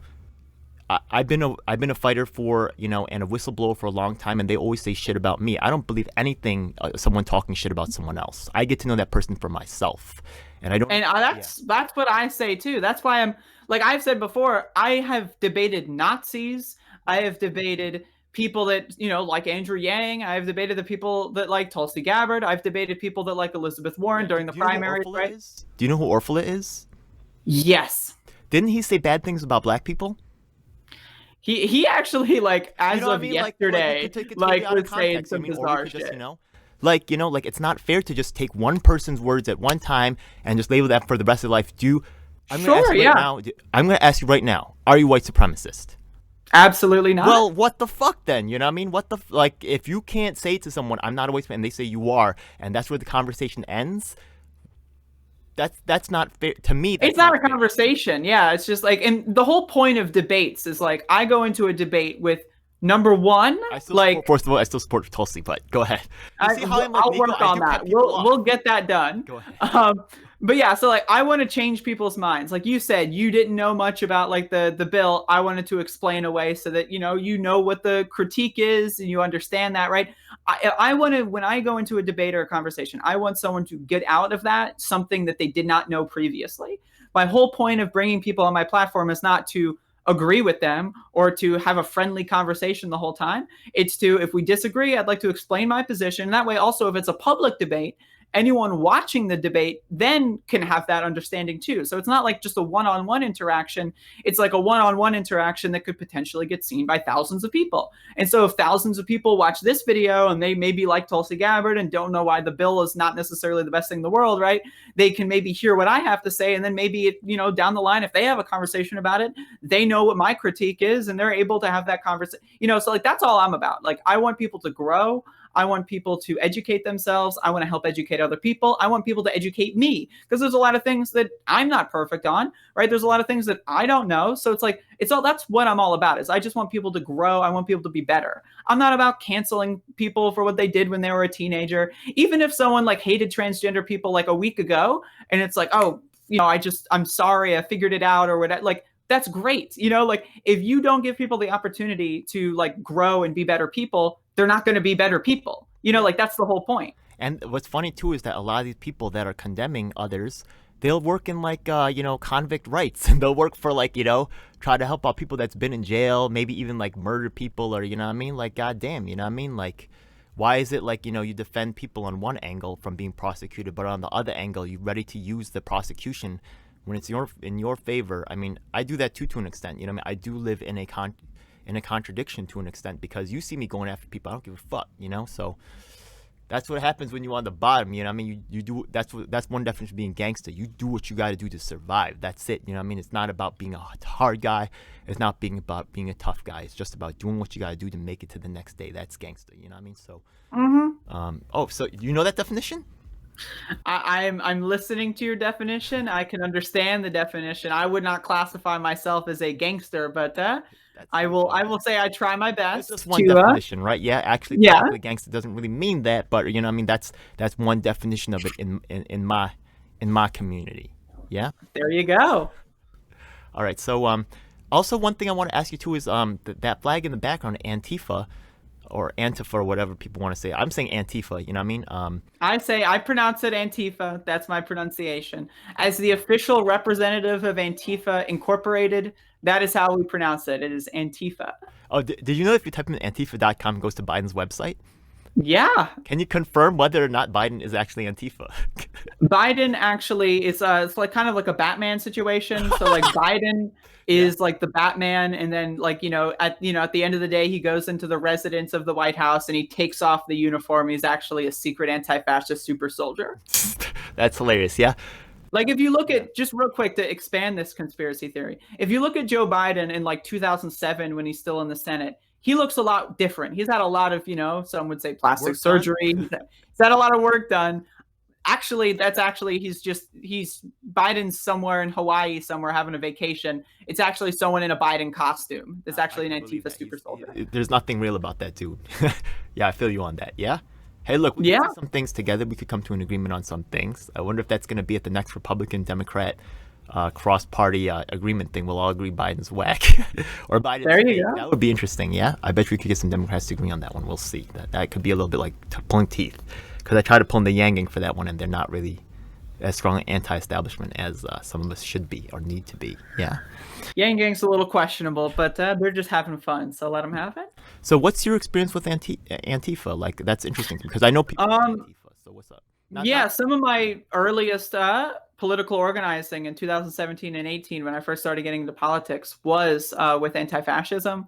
I've been a fighter for, you know, and a whistleblower for a long time, and they always say shit about me. I don't believe anything someone talking shit about someone else. I get to know that person for myself, and I don't. And that's what I say too. That's why I'm like I've said before. I have debated Nazis. I have debated people that like Andrew Yang. I've debated the people that like Tulsi Gabbard. I've debated people that like Elizabeth Warren during the primaries. Right? Do you know who Orfala is? Yes. Didn't he say bad things about black people? He actually as of yesterday was saying some bizarre shit. Like it's not fair to just take one person's words at one time and just label that for the rest of life. I'm gonna ask you right now, are you white supremacist? Absolutely not. Well, what the fuck then? You know what I mean? If you can't say to someone, I'm not a white supremacist, and they say you are, and that's where the conversation ends, that's not fair to me. It's not a conversation. Yeah, it's just and the whole point of debates is I go into a debate with number one. First of all, I still support Tulsi, but go ahead. I'll work on that. We'll get that done. Go ahead. But yeah, so I want to change people's minds. Like you said, you didn't know much about the bill. I wanted to explain away so that you know what the critique is and you understand that, right? I want to, when I go into a debate or a conversation, I want someone to get out of that something that they did not know previously. My whole point of bringing people on my platform is not to agree with them or to have a friendly conversation the whole time. It's to, if we disagree, I'd like to explain my position. And that way also, if it's a public debate, anyone watching the debate then can have that understanding too. So it's not just a one-on-one interaction. It's like a one-on-one interaction that could potentially get seen by thousands of people. And so if thousands of people watch this video and they maybe like Tulsi Gabbard and don't know why the bill is not necessarily the best thing in the world, right? They can maybe hear what I have to say. And then maybe, down the line, if they have a conversation about it, they know what my critique is and they're able to have that conversation. So that's all I'm about. I want people to grow. I want people to educate themselves. I want to help educate other people. I want people to educate me because there's a lot of things that I'm not perfect on, right? There's a lot of things that I don't know. So that's what I'm all about is I just want people to grow. I want people to be better. I'm not about canceling people for what they did when they were a teenager. Even if someone hated transgender people a week ago and it's I'm sorry, I figured it out or whatever, that's great. If you don't give people the opportunity to grow and be better people, they're not going to be better people. That's the whole point. And what's funny too is that a lot of these people that are condemning others, they'll work in convict rights, and they'll work for try to help out people that's been in jail, maybe even murder people, or you know what I mean? Goddamn, you know what I mean? Why is it you defend people on one angle from being prosecuted, but on the other angle you're ready to use the prosecution when it's in your favor? I mean, I do that too to an extent. You know what I mean? I do live in a contradiction to an extent because you see me going after people, I don't give a fuck, So that's what happens when you're on the bottom. You know what I mean? You do that's one definition of being gangster. You do what you got to do to survive. That's it. You know what I mean? It's not about being a hard guy. It's not about being a tough guy. It's just about doing what you got to do to make it to the next day. That's gangster. You know what I mean? So, so you know that definition? I'm listening to your definition. I can understand the definition. I would not classify myself as a gangster, but I will say I try my best. That's just one definition, right? Yeah, actually, gangster doesn't really mean that, but you know what I mean. That's one definition of it in my community. Yeah. There you go. All right. So also one thing I want to ask you too is that flag in the background, Antifa. Or Antifa, or whatever people want to say. I'm saying Antifa, you know what I mean? I pronounce it Antifa. That's my pronunciation. As the official representative of Antifa Incorporated, that is how we pronounce it. It is Antifa. Oh, did you know if you type in Antifa.com, it goes to Biden's website? Yeah. Can you confirm whether or not Biden is actually Antifa? Biden actually is it's kind of like a Batman situation. So Biden is the Batman, and then at the end of the day he goes into the residence of the White House and he takes off the uniform. He's actually a secret anti-fascist super soldier. That's hilarious. Yeah. If you look at, just real quick to expand this conspiracy theory, if you look at Joe Biden in 2007 when he's still in the Senate, he looks a lot different. He's had a lot of, some would say plastic surgery. He's had a lot of work done. Actually, he's Biden's somewhere in Hawaii somewhere having a vacation. It's actually someone in a Biden costume. It's actually an I believe Antifa that. super soldier. There's nothing real about that, dude. Yeah, I feel you on that. Yeah. Hey, look, we Yeah. could do some things together. We could come to an agreement on some things. I wonder if that's going to be at the next Republican Democrat cross-party agreement thing. We'll all agree Biden's whack or Biden's There you fake. go. That would be interesting. Yeah, I bet we could get some Democrats to agree on that one. We'll see. That could be a little bit like pulling teeth, because I tried to pull in the Yang for that one, and they're not really as strong anti-establishment as some of us should be or need to be. Yeah. Yang Gang's a little questionable, but they're just having fun, so let them have it. So, what's your experience with Antifa? Like, that's interesting because I know people with Antifa. So, what's up? Some of my earliest political organizing in 2017 and 18, when I first started getting into politics, was with anti-fascism.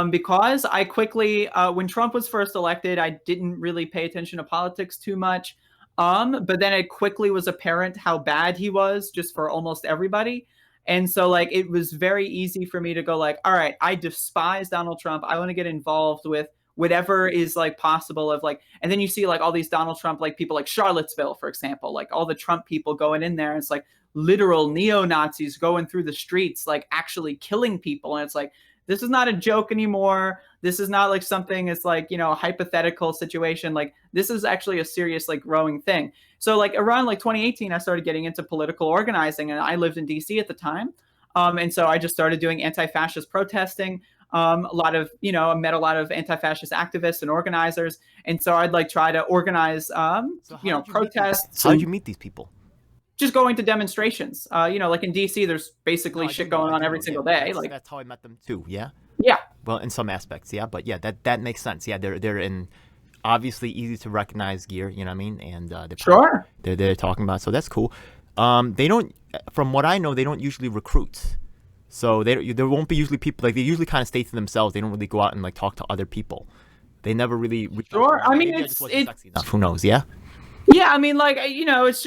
Because I quickly, when Trump was first elected, I didn't really pay attention to politics too much. But then it quickly was apparent how bad he was just for almost everybody. And so like it was very easy for me to go like, all right, I despise Donald Trump. I want to get involved with whatever is like possible of like, and then you see like all these Donald Trump, like people like Charlottesville, for example, like all the Trump people going in there. And it's like literal neo-Nazis going through the streets, like actually killing people. And it's like, this is not a joke anymore. This is not like something, it's like, you know, a hypothetical situation. Like this is actually a serious, like growing thing. So like around like 2018, I started getting into political organizing, and I lived in DC at the time. And so I just started doing anti-fascist protesting. A lot of, you know, I met a lot of anti-fascist activists and organizers. And so I'd like try to organize, you know, protests. How did you meet these people? Just going to demonstrations. You know, like in DC, there's basically shit going on every single day. Like that's how I met them too. Yeah. Yeah. Well, in some aspects, yeah, but yeah, that makes sense. Yeah, they're in obviously easy to recognize gear. You know what I mean? And they're talking about. So that's cool. They don't, from what I know, they don't usually recruit. So there won't be usually people like they usually kind of stay to themselves. They don't really go out and like talk to other people. They never really. Sure. I mean, it's sexy enough. Who knows? Yeah. Yeah, I mean, like, you know, it's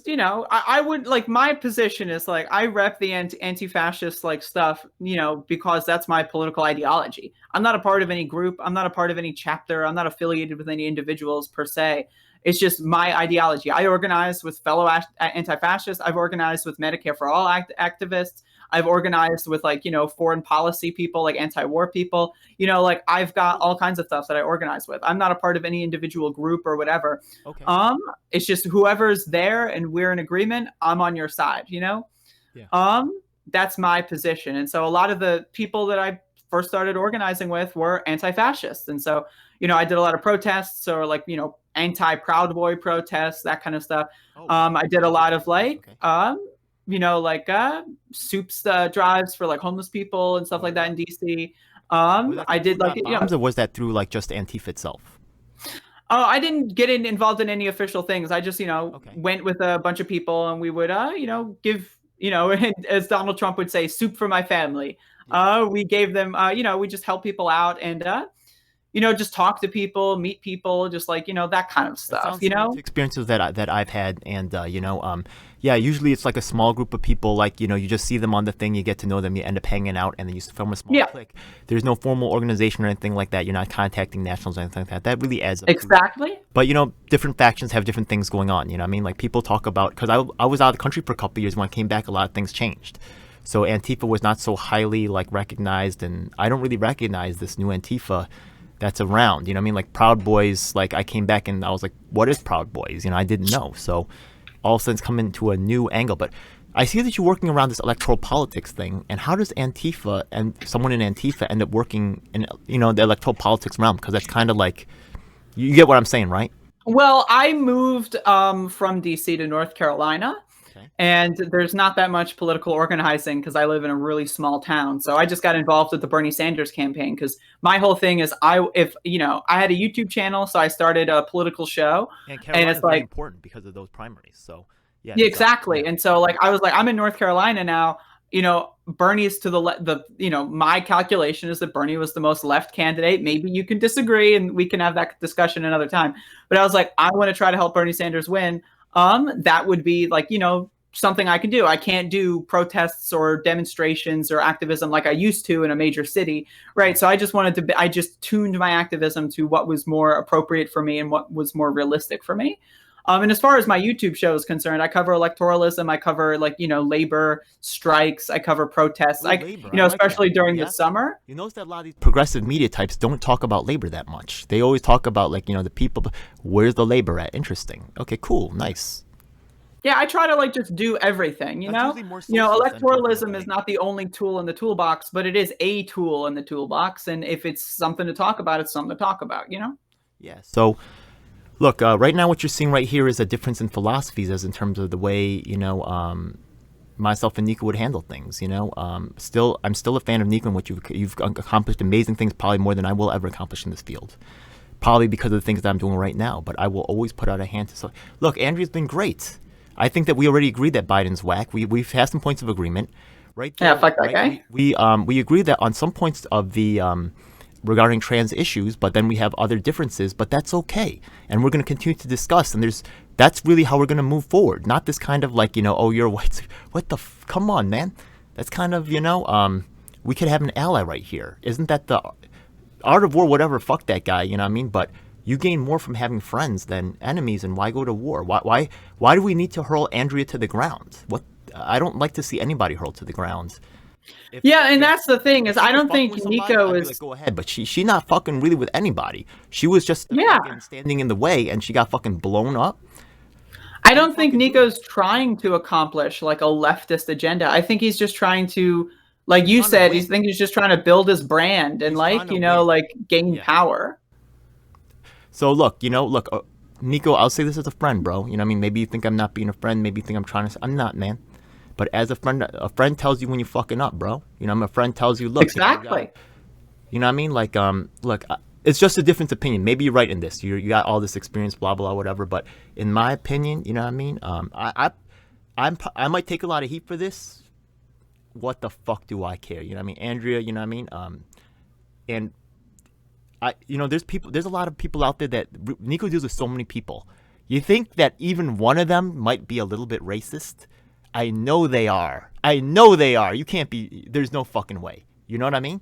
you know, I would like my position is like I rep the anti-fascist like stuff, you know, because that's my political ideology. I'm not a part of any group. I'm not a part of any chapter. I'm not affiliated with any individuals per se. It's just my ideology. I organize with fellow anti-fascists. I've organized with Medicare for All activists. I've organized with like, you know, foreign policy people, like anti-war people, you know, like I've got all kinds of stuff that I organize with. I'm not a part of any individual group or whatever. Okay. It's just whoever's there and we're in agreement, I'm on your side, you know? Yeah. That's my position. And so a lot of the people that I first started organizing with were anti-fascists. And so, you know, I did a lot of protests or like, you know, anti-Proud Boy protests, that kind of stuff. I did a lot of like, you know, like soups drives for like homeless people and stuff like that in DC. I did like, you know, or was that through like just Antifa itself? Oh, I didn't get involved in any official things. I just, you know, went with a bunch of people and we would, you know, give, you know, as Donald Trump would say, soup for my family. We gave them, you know, we just help people out and, you know, just talk to people, meet people, just like, you know, that kind of stuff, you know? Experiences that I've had. And, you know, yeah, usually it's like a small group of people, like, you know, you just see them on the thing, you get to know them, you end up hanging out, and then you form a small clique. There's no formal organization or anything like that. You're not contacting nationals or anything like that. That really adds up. Exactly. But, you know, different factions have different things going on, you know what I mean? Like, people talk about, because I was out of the country for a couple of years. When I came back, a lot of things changed. So Antifa was not so highly, like, recognized, and I don't really recognize this new Antifa that's around, you know what I mean? Like Proud Boys, like I came back and I was like, what is Proud Boys? You know, I didn't know. So all of a sudden it's come into a new angle. But I see that you're working around this electoral politics thing. And how does Antifa and someone in Antifa end up working in, you know, the electoral politics realm? Because that's kind of like, you get what I'm saying, right? Well, I moved from DC to North Carolina. And there's not that much political organizing because I live in a really small town. So I just got involved with the Bernie Sanders campaign because my whole thing is if you know, I had a YouTube channel, so I started a political show. And it's like important because of those primaries. So yeah, exactly. And so like I was like, I'm in North Carolina now. You know, Bernie's to the you know, my calculation is that Bernie was the most left candidate. Maybe you can disagree and we can have that discussion another time. But I was like, I want to try to help Bernie Sanders win. That would be like, you know, something I can do. I can't do protests or demonstrations or activism like I used to in a major city, right? So I just tuned my activism to what was more appropriate for me and what was more realistic for me. And as far as my YouTube show is concerned, I cover electoralism. I cover like, labor strikes. I cover protests. Ooh, labor. Especially Like during the summer. You notice that a lot of these progressive media types don't talk about labor that much. They always talk about like, the people. Where's the labor at? Interesting. Okay, cool. Nice. Yeah, I try to like just do everything, electoralism is not the only tool in the toolbox, but it is a tool in the toolbox. And if it's something to talk about, it's something to talk about, Yeah. So, look, right now what you're seeing right here is a difference in philosophies as in terms of the way, myself and Nico would handle things, I'm still a fan of Nico and what you've accomplished amazing things, probably more than I will ever accomplish in this field. Probably because of the things that I'm doing right now, but I will always put out a hand to. So, look, Andrea's been great. I think that we already agreed that Biden's whack. We've had some points of agreement, right? There, yeah, fuck that guy. We agree that on some points of the regarding trans issues, but then we have other differences. But that's okay, and we're going to continue to discuss. And that's really how we're going to move forward. Not this kind of like oh, you're white. What the? Come on, man. That's kind of we could have an ally right here. Isn't that the art of war? Whatever. Fuck that guy. You know what I mean? But you gain more from having friends than enemies, and why go to war? Why do we need to hurl Andrea to the ground? What? I don't like to see anybody hurled to the ground. That's the thing is I don't think Nico is. Like, go ahead, but she not fucking really with anybody. She was just fucking standing in the way, and she got fucking blown up. I don't think Nico's trying to accomplish like a leftist agenda. I think he's just trying to, like you said, he's just trying to build his brand and gain power. So look, Nico, I'll say this as a friend, bro. You know what I mean? Maybe you think I'm not being a friend. Maybe you think I'm trying to. I'm not, man. But as a friend tells you when you're fucking up, bro. My friend tells you, look. Exactly. You know what I mean? Like, look, it's just a different opinion. Maybe you're right in this. You got all this experience, blah, blah, whatever. But in my opinion, you know what I mean? I might take a lot of heat for this. What the fuck do I care? You know what I mean? Andrea, you know what I mean? And there's a lot of people out there that Nico deals with so many people. You think that even one of them might be a little bit racist? I know they are. You can't be. There's no fucking way. You know what I mean?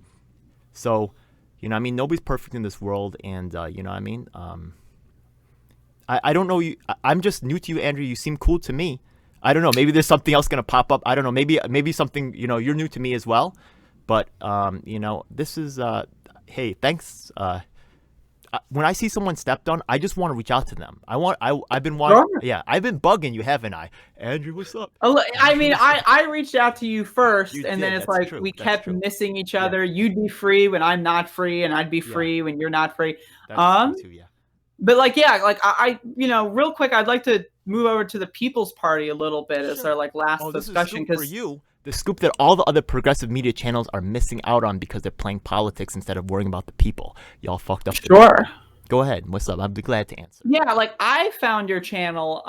So, nobody's perfect in this world, and you know what I mean? I don't know you. I'm just new to you, Andrea. You seem cool to me. I don't know. Maybe there's something else gonna pop up. I don't know. Maybe something. You're new to me as well. But this is. Hey, thanks. When I see someone stepped on, I just want to reach out to them. I've been wanting. Sure. Yeah, I've been bugging you, haven't I? Andrew, what's up? I mean, I reached out to you first, and then it's like we kept missing each other. Yeah. You'd be free when I'm not free, and I'd be free when you're not free. That's too, yeah. But I real quick, I'd like to move over to the People's Party a little bit as our last discussion. Because for you. The scoop that all the other progressive media channels are missing out on because they're playing politics instead of worrying about the people. Y'all fucked up. Sure. Go ahead. What's up? I'd be glad to answer. Yeah, I found your channel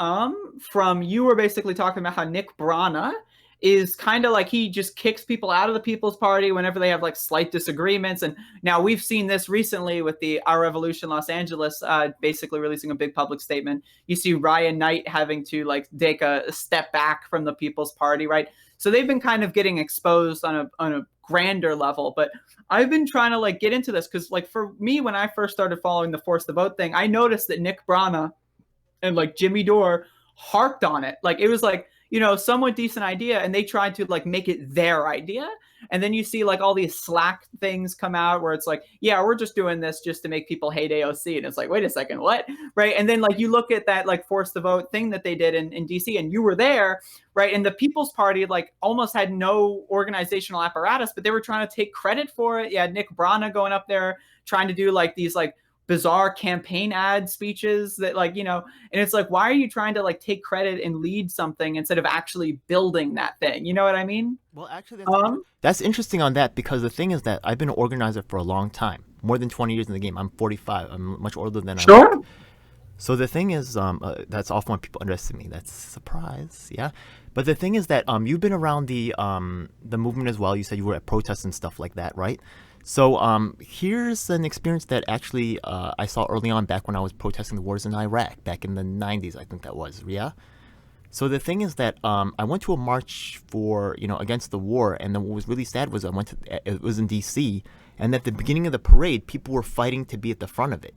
from you were basically talking about how Nick Brana is kind of he just kicks people out of the People's Party whenever they have slight disagreements. And now we've seen this recently with the Our Revolution Los Angeles basically releasing a big public statement. You see Ryan Knight having to take a step back from the People's Party, right? So they've been kind of getting exposed on a grander level. But I've been trying to get into this because for me, when I first started following the Force the Vote thing, I noticed that Nick Brana and Jimmy Dore harped on it. It was somewhat decent idea, and they tried to make it their idea. And then you see all these Slack things come out where it's yeah, we're just doing this just to make people hate AOC. And it's wait a second, what? Right. And then you look at that Force the Vote thing that they did in DC, and you were there, right? And the People's Party almost had no organizational apparatus, but they were trying to take credit for it. You had Nick Brana going up there trying to do these bizarre campaign ad speeches that and it's why are you trying to take credit and lead something instead of actually building that thing? You know what I mean? Well, actually, that's interesting on that, because the thing is that I've been an organizer for a long time, more than 20 years in the game. I'm 45. I'm much older than I look. So the thing is, that's often when people underestimate me. That's a surprise, yeah. But the thing is that you've been around the movement as well. You said you were at protests and stuff like that, right? So here's an experience that actually I saw early on back when I was protesting the wars in Iraq back in the 90s, I think that was, yeah? So the thing is that I went to a march for, against the war, and then what was really sad was it was in D.C., and at the beginning of the parade, people were fighting to be at the front of it.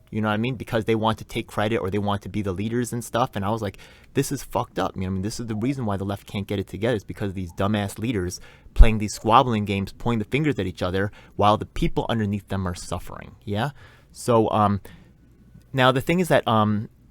You know what I mean? Because they want to take credit or they want to be the leaders and stuff. And I was like, this is fucked up. You know what I mean? This is the reason why the left can't get it together. It's because of these dumbass leaders playing these squabbling games, pointing the fingers at each other while the people underneath them are suffering. Yeah? So now the thing is that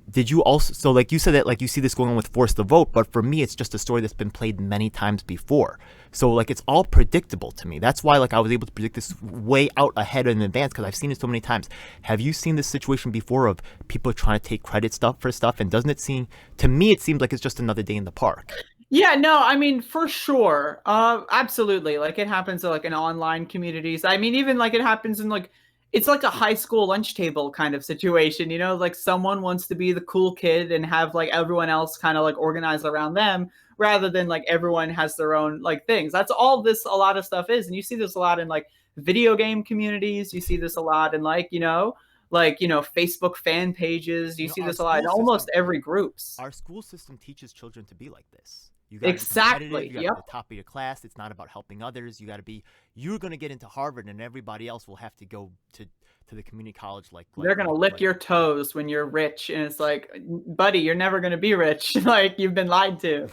did you also, so like you said that like you see this going on with Force the Vote, but for me it's just a story that's been played many times before. So like it's all predictable to me. That's why like I was able to predict this way out ahead in advance because I've seen it so many times. Have you seen this situation before of people trying to take credit for stuff? And doesn't it seem, to me it seems like it's just another day in the park. Yeah, no, I mean, for sure. Absolutely. Like it happens like in online communities. I mean, even like it happens in like, it's like a high school lunch table kind of situation, you know, like someone wants to be the cool kid and have like everyone else kind of like organize around them rather than like everyone has their own like things. That's all this, a lot of stuff is. And you see this a lot in like video game communities. You see this a lot in like, Facebook fan pages. You see this a lot in almost every groups. Our school system teaches children to be like this. You got to exactly. be competitive. You got to be the top of your class. It's not about helping others. You got to be. You're going to get into Harvard, and everybody else will have to go to the community college. Like they're going to lick your toes when you're rich, and it's like, buddy, you're never going to be rich. Like you've been lied to.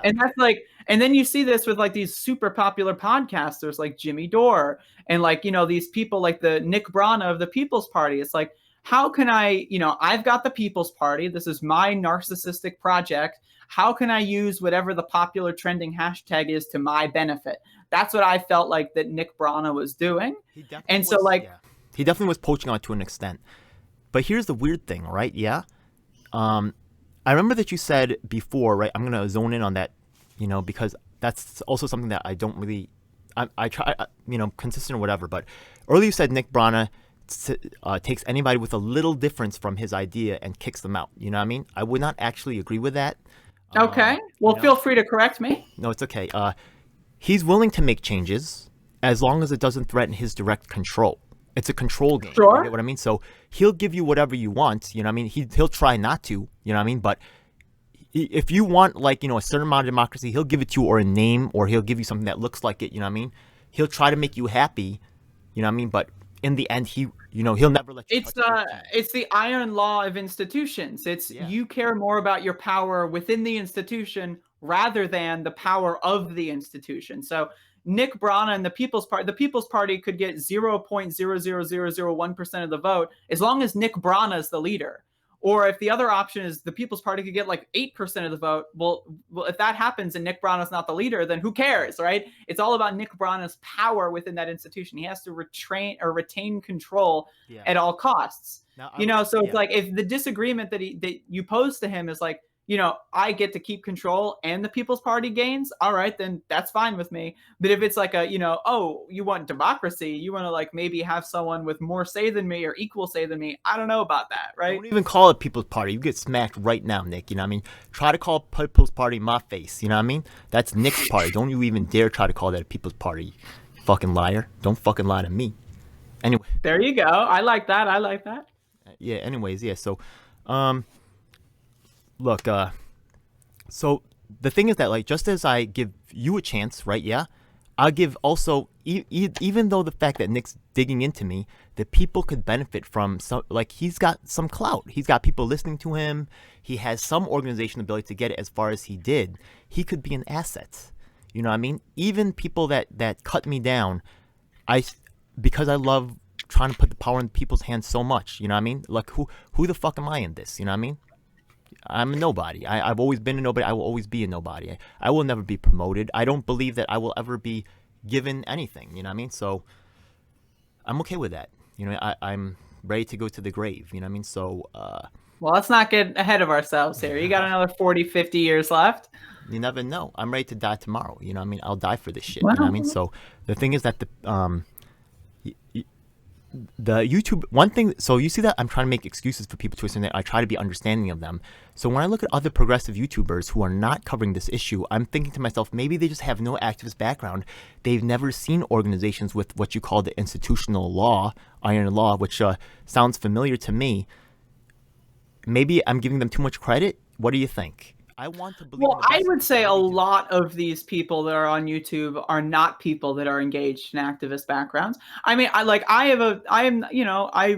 And that's like, and then you see this with like these super popular podcasters like Jimmy Dore and like these people like the Nick Brana of the People's Party. It's like, how can I, I've got the People's Party. This is my narcissistic project. How can I use whatever the popular trending hashtag is to my benefit? That's what I felt like that Nick Brana was doing. He definitely was poaching on to an extent. But here's the weird thing, right? Yeah. I remember that you said before, right? I'm going to zone in on that, because that's also something that I don't really, I try, consistent or whatever. But earlier you said Nick Brana takes anybody with a little difference from his idea and kicks them out. You know what I mean? I would not actually agree with that. Okay. Well, feel free to correct me. No, it's okay. He's willing to make changes as long as it doesn't threaten his direct control. It's a control game. Sure. You get what I mean? So he'll give you whatever you want. You know what I mean? He'll try not to. You know what I mean? But if you want like, a certain amount of democracy, he'll give it to you or a name or he'll give you something that looks like it. You know what I mean? He'll try to make you happy. You know what I mean? But in the end, he'll never let you. It's the iron law of institutions. It's you care more about your power within the institution rather than the power of the institution. So Nick Brana and the People's Party could get 0.00001% of the vote as long as Nick Brana is the leader. Or if the other option is the People's Party could get like 8% of the vote, well, if that happens and Nick Brana's not the leader, then who cares, right? It's all about Nick Brana's power within that institution. He has to retain control at all costs. Now, it's like if the disagreement that you pose to him is like, I get to keep control and the People's Party gains, all right, then that's fine with me. But if it's like you want democracy, you want to like maybe have someone with more say than me or equal say than me, I don't know about that, right? Don't even call it People's Party. You get smacked right now, Nick. You know what I mean? Try to call People's Party my face. You know what I mean? That's Nick's party. Don't you even dare try to call that a People's Party, you fucking liar. Don't fucking lie to me. Anyway. There you go. I like that. Yeah, anyways, yeah. So, look, so the thing is that, like, just as I give you a chance, right, yeah, I'll give also, even though the fact that Nick's digging into me, the people could benefit from some, like, he's got some clout. He's got people listening to him. He has some organizational ability to get it as far as he did. He could be an asset. You know what I mean? Even people that cut me down, because I love trying to put the power in people's hands so much, you know what I mean? Like, who the fuck am I in this? You know what I mean? I'm a nobody. I've always been a nobody. I will always be a nobody. I will never be promoted. I don't believe that I will ever be given anything. You know what I mean? So I'm okay with that. I'm ready to go to the grave. You know what I mean? So well, let's not get ahead of ourselves here. You got another 40, 50 years left. You never know. I'm ready to die tomorrow. You know what I mean? I'll die for this shit. Wow. You know what I mean? So the thing is that the YouTube one thing, so you see that I'm trying to make excuses for people to a certain extent. I try to be understanding of them. So when I look at other progressive YouTubers who are not covering this issue, I'm thinking to myself, maybe they just have no activist background. They've never seen organizations with what you call the institutional law, iron law, which sounds familiar to me. Maybe I'm giving them too much credit. What do you think? I want to believe in Well, the I best. would say I a really do. lot of these people that are on YouTube are not people that are engaged in activist backgrounds. I mean, I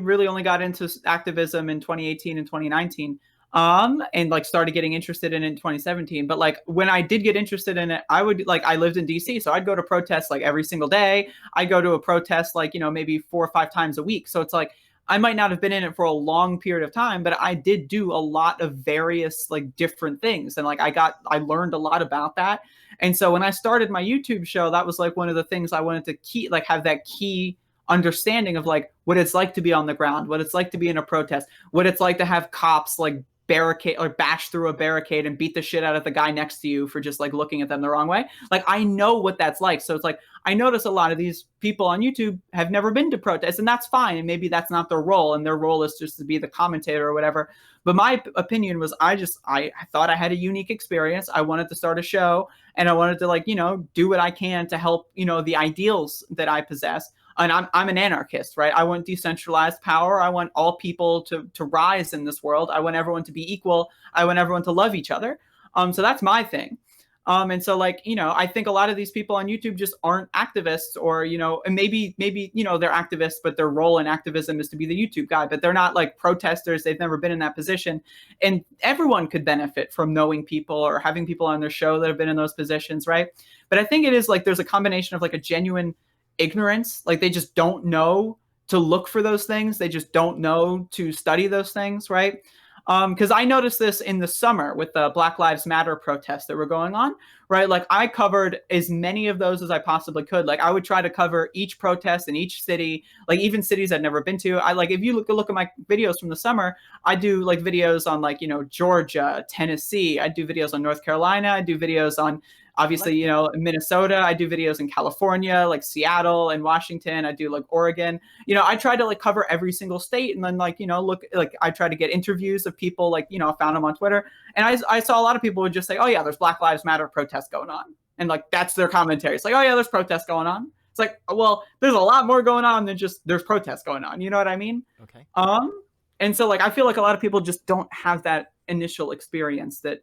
really only got into activism in 2018 and 2019. And like started getting interested in it in 2017. But like when I did get interested in it, I lived in DC, so I'd go to protests like every single day. I go to a protest like, maybe 4 or 5 times a week. So it's like I might not have been in it for a long period of time, but I did do a lot of various like different things. And like I learned a lot about that. And so when I started my YouTube show, that was like one of the things I wanted to have that key understanding of like what it's like to be on the ground, what it's like to be in a protest, what it's like to have cops like barricade or bash through a barricade and beat the shit out of the guy next to you for just like looking at them the wrong way. Like I know what that's like. So it's like I notice a lot of these people on YouTube have never been to protests, and that's fine. And maybe that's not their role, and their role is just to be the commentator or whatever. But my opinion was I thought I had a unique experience. I wanted to start a show, and I wanted to like, do what I can to help, the ideals that I possess. And I'm an anarchist, right? I want decentralized power. I want all people to rise in this world. I want everyone to be equal. I want everyone to love each other. So that's my thing. And so like, I think a lot of these people on YouTube just aren't activists, or, and maybe, they're activists, but their role in activism is to be the YouTube guy, but they're not like protesters. They've never been in that position. And everyone could benefit from knowing people or having people on their show that have been in those positions, right? But I think it is like there's a combination of like a genuine ignorance. Like they just don't know to look for those things. They just don't know to study those things, right? Because I noticed this in the summer with the Black Lives Matter protests that were going on, right? Like I covered as many of those as I possibly could. Like I would try to cover each protest in each city, like even cities I'd never been to. I like if you look at my videos from the summer, I do like videos on like, Georgia, Tennessee. I do videos on North Carolina. I do videos on obviously, Minnesota. I do videos in California, like Seattle and Washington. I do like Oregon. I try to like cover every single state, and then like, look, like I try to get interviews of people, like, I found them on Twitter. And I saw a lot of people would just say, oh yeah, there's Black Lives Matter protests going on. And like, that's their commentary. It's like, oh yeah, there's protests going on. It's like, well, there's a lot more going on than just there's protests going on. You know what I mean? Okay. And so like, I feel like a lot of people just don't have that initial experience that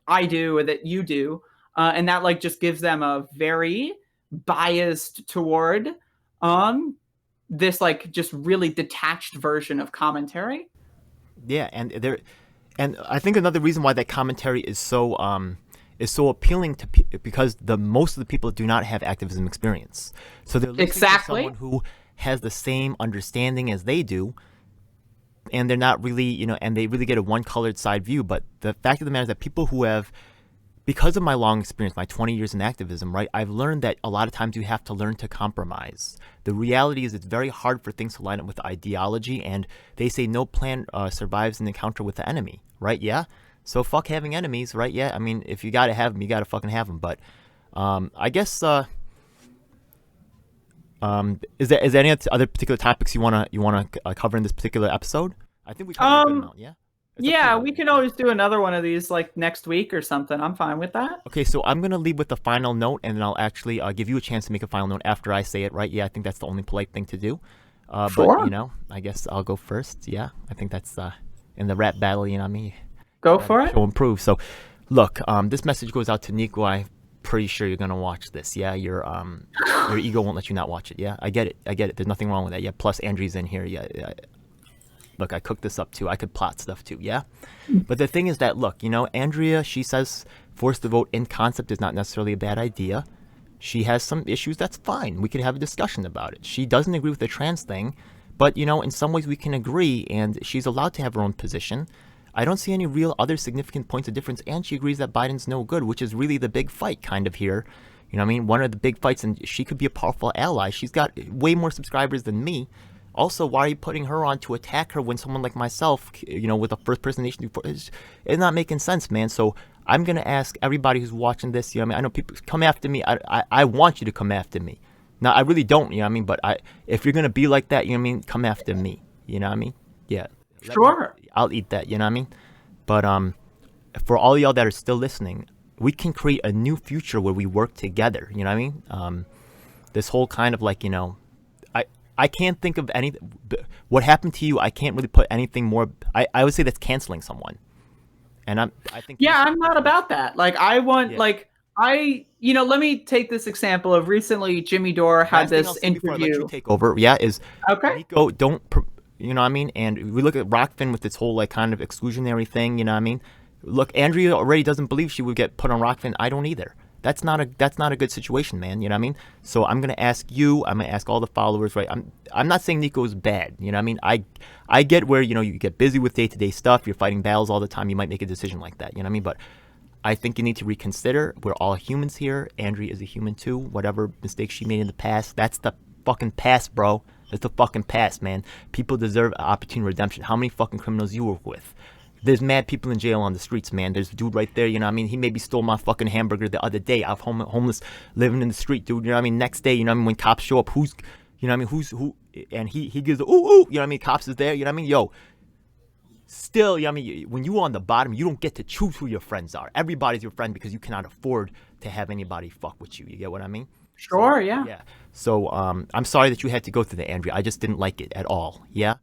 I do or that you do. And that like just gives them a very biased toward this like just really detached version of commentary. Yeah, and I think another reason why that commentary is so appealing to because most of the people do not have activism experience, so they're listening to someone who has the same understanding as they do, and they're not really, and they really get a one-colored side view. But the fact of the matter is that people who have, because of my long experience, my 20 years in activism, right, I've learned that a lot of times you have to learn to compromise. The reality is it's very hard for things to line up with ideology, and they say no plan survives an encounter with the enemy, right? Yeah? So fuck having enemies, right? Yeah, I mean, if you gotta have them, you gotta fucking have them. But I guess, is there any other particular topics you wanna cover in this particular episode? I think we covered a good amount, yeah? Yeah, we can always do another one of these like next week or something. I'm fine with that. Okay, so I'm going to leave with the final note, and then I'll actually give you a chance to make a final note after I say it, right? Yeah, I think that's the only polite thing to do. Sure. But, I guess I'll go first. Yeah, I think that's in the rap battle, me. Go for it. Show and prove. So, look, this message goes out to Nico. I'm pretty sure you're going to watch this. Yeah, your ego won't let you not watch it. Yeah, I get it. There's nothing wrong with that. Yeah, plus Andrew's in here. Yeah. Look, I cooked this up too. I could plot stuff too, yeah? But the thing is that, look, Andrea, she says force the vote in concept is not necessarily a bad idea. She has some issues, that's fine. We could have a discussion about it. She doesn't agree with the trans thing, but, in some ways we can agree, and she's allowed to have her own position. I don't see any real other significant points of difference, and she agrees that Biden's no good, which is really the big fight kind of here. One of the big fights, and she could be a powerful ally. She's got way more subscribers than me. Also, why are you putting her on to attack her when someone like myself, with a first-person nation, it's not making sense, man. So I'm going to ask everybody who's watching this, I know people come after me. I want you to come after me. Now, I really don't, but if you're going to be like that, come after me, Yeah. Sure. I'll eat that, But for all y'all that are still listening, we can create a new future where we work together, This whole kind of like, I can't think of anything. What happened to you, I can't really put anything more. I would say that's canceling someone. And I think Yeah, I'm not about that. Like, I want, yeah. like, let me take this example of recently Jimmy Dore had Last thing I'll this say before I let you interview. take over, yeah, is Okay. Nico, you know what I mean? And we look at Rokfin with this whole like kind of exclusionary thing, you know what I mean? Look, Andrea already doesn't believe she would get put on Rokfin. I don't either. That's not a good situation, man. You know what I mean? So I'm gonna ask you. I'm gonna ask all the followers, right? I'm not saying Nico's bad. You know what I mean? I get where you get busy with day-to-day stuff. You're fighting battles all the time. You might make a decision like that. You know what I mean? But I think you need to reconsider. We're all humans here. Andrea is a human too. Whatever mistakes she made in the past, that's the fucking past, bro. That's the fucking past, man. People deserve opportunity redemption. How many fucking criminals you work with? There's mad people in jail on the streets, man. There's a dude right there, you know what I mean? He maybe stole my fucking hamburger the other day. I'm homeless, living in the street, dude. You know what I mean? Next day, you know what I mean? When cops show up, you know what I mean? Who? And he gives a ooh, ooh, you know what I mean? Cops is there, you know what I mean? Yo, still, you know what I mean? When you're on the bottom, you don't get to choose who your friends are. Everybody's your friend because you cannot afford to have anybody fuck with you. You get what I mean? So, Sure, yeah. yeah. So, I'm sorry that you had to go through the Andrea. I just didn't like it at all. Yeah.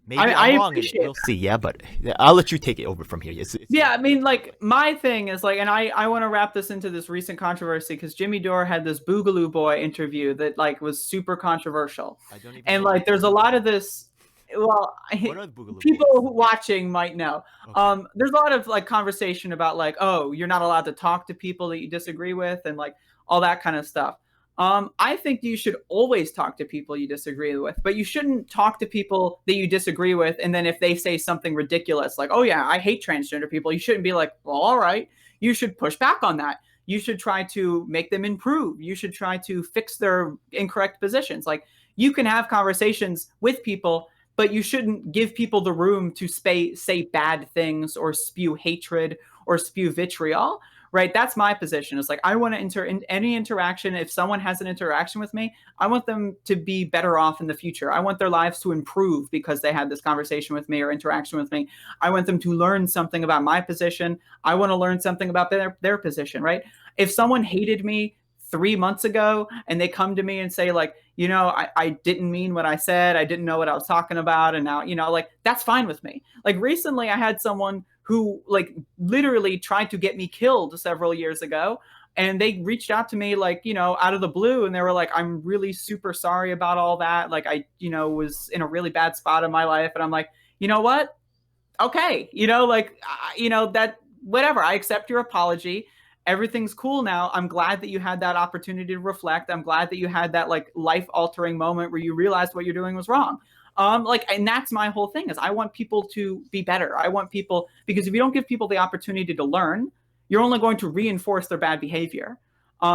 Maybe I I'm wrong in it. appreciate We'll see. Yeah, but I'll let you take it over from here. It's Yeah, I mean, like, my thing is like, and I want to wrap this into this recent controversy because Jimmy Dore had this Boogaloo Boy interview that like was super controversial, I don't even and know like, there's a who those lot are. of this. Well, What are the Boogaloo people Boys? watching might know. Okay. There's a lot of like conversation about like, oh, you're not allowed to talk to people that you disagree with, and like all that kind of stuff. I think you should always talk to people you disagree with, but you shouldn't talk to people that you disagree with. And then if they say something ridiculous, like, oh, yeah, I hate transgender people, you shouldn't be like, well, all right. You should push back on that. You should try to make them improve. You should try to fix their incorrect positions. Like, you can have conversations with people, but you shouldn't give people the room to say bad things or spew hatred or spew vitriol, right? That's my position. It's like, I want to enter in any interaction. If someone has an interaction with me, I want them to be better off in the future. I want their lives to improve because they had this conversation with me or interaction with me. I want them to learn something about my position. I want to learn something about their position, right? If someone hated me 3 months ago and they come to me and say like, I didn't mean what I said, I didn't know what I was talking about, and now, like, that's fine with me. Like, recently I had someone who like literally tried to get me killed several years ago, and they reached out to me like, out of the blue, and they were like, I'm really super sorry about all that, like, I was in a really bad spot in my life. And I'm like, you know what, okay, like, that, whatever, I accept your apology, everything's cool now. I'm glad that you had that opportunity to reflect. I'm glad that you had that like life altering moment where you realized what you're doing was wrong. Like, and that's my whole thing is I want people to be better. I want people, because if you don't give people the opportunity to learn, you're only going to reinforce their bad behavior.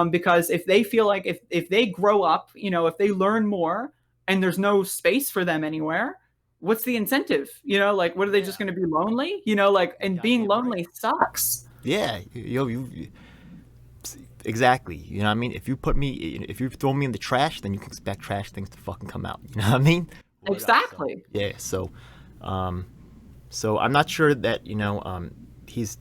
Because if they feel like if they grow up, if they learn more and there's no space for them anywhere, what's the incentive? Like, what are they Yeah. just going to be lonely? Like, You're and being goddamn right. lonely sucks. Yeah. Exactly. You know what I mean? If you throw me in the trash, then you can expect trash things to fucking come out. You know what I mean? Word up. So, Exactly. yeah. Um, so I'm not sure that he's.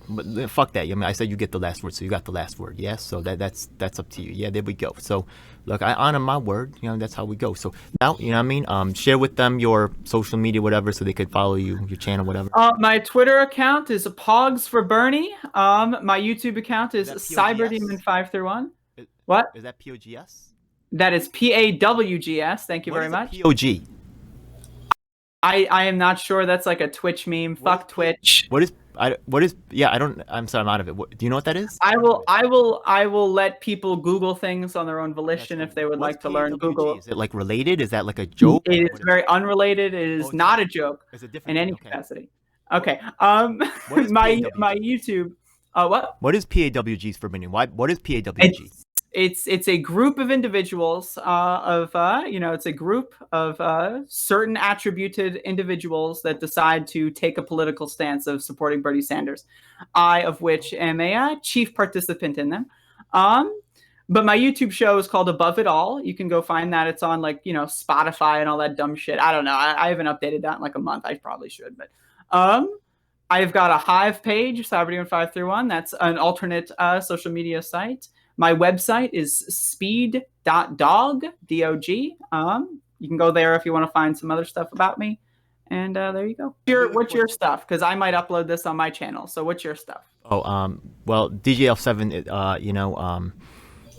But fuck that. I mean, I said you get the last word, so you got the last word. Yeah. So that's up to you. Yeah. There we go. So, look, I honor my word. That's how we go. So now, you know what I mean? Share with them your social media, whatever, so they could follow you, your channel, whatever. My Twitter account is Pogs for Bernie. My YouTube account is Is that POGS? Cyberdemon531. Is, What? is that POGS? That is PAWGS. Thank you What very is much. a POG? I am not sure. That's like a Twitch meme. Fuck Twitch. What is yeah, I don't I'm sorry, I'm out of it. Do you know what that is? I will let people Google things on their own That's volition cool. if they would What's like to learn. PAWG? Google. Is it like related? Is that like a joke? It Like is what is it? very unrelated. It Oh, is it's not not. a joke It's a different in thing. any Okay. capacity. What Okay. what is My PAWG? YouTube. What? What is PAWG's for meaning? What is PAWG? It's a group of individuals it's a group of certain attributed individuals that decide to take a political stance of supporting Bernie Sanders. I of which am a chief participant in them. But my YouTube show is called Above It All. You can go find that. It's on like Spotify and all that dumb shit. I don't know. I haven't updated that in like a month. I probably should, but I've got a Hive page, Cyberdemon531. That's an alternate social media site. My website is speed.dog, D-O-G. You can go there if you want to find some other stuff about me. And there you go. What's your stuff? Because I might upload this on my channel. So what's your stuff? Oh, well, DJL7,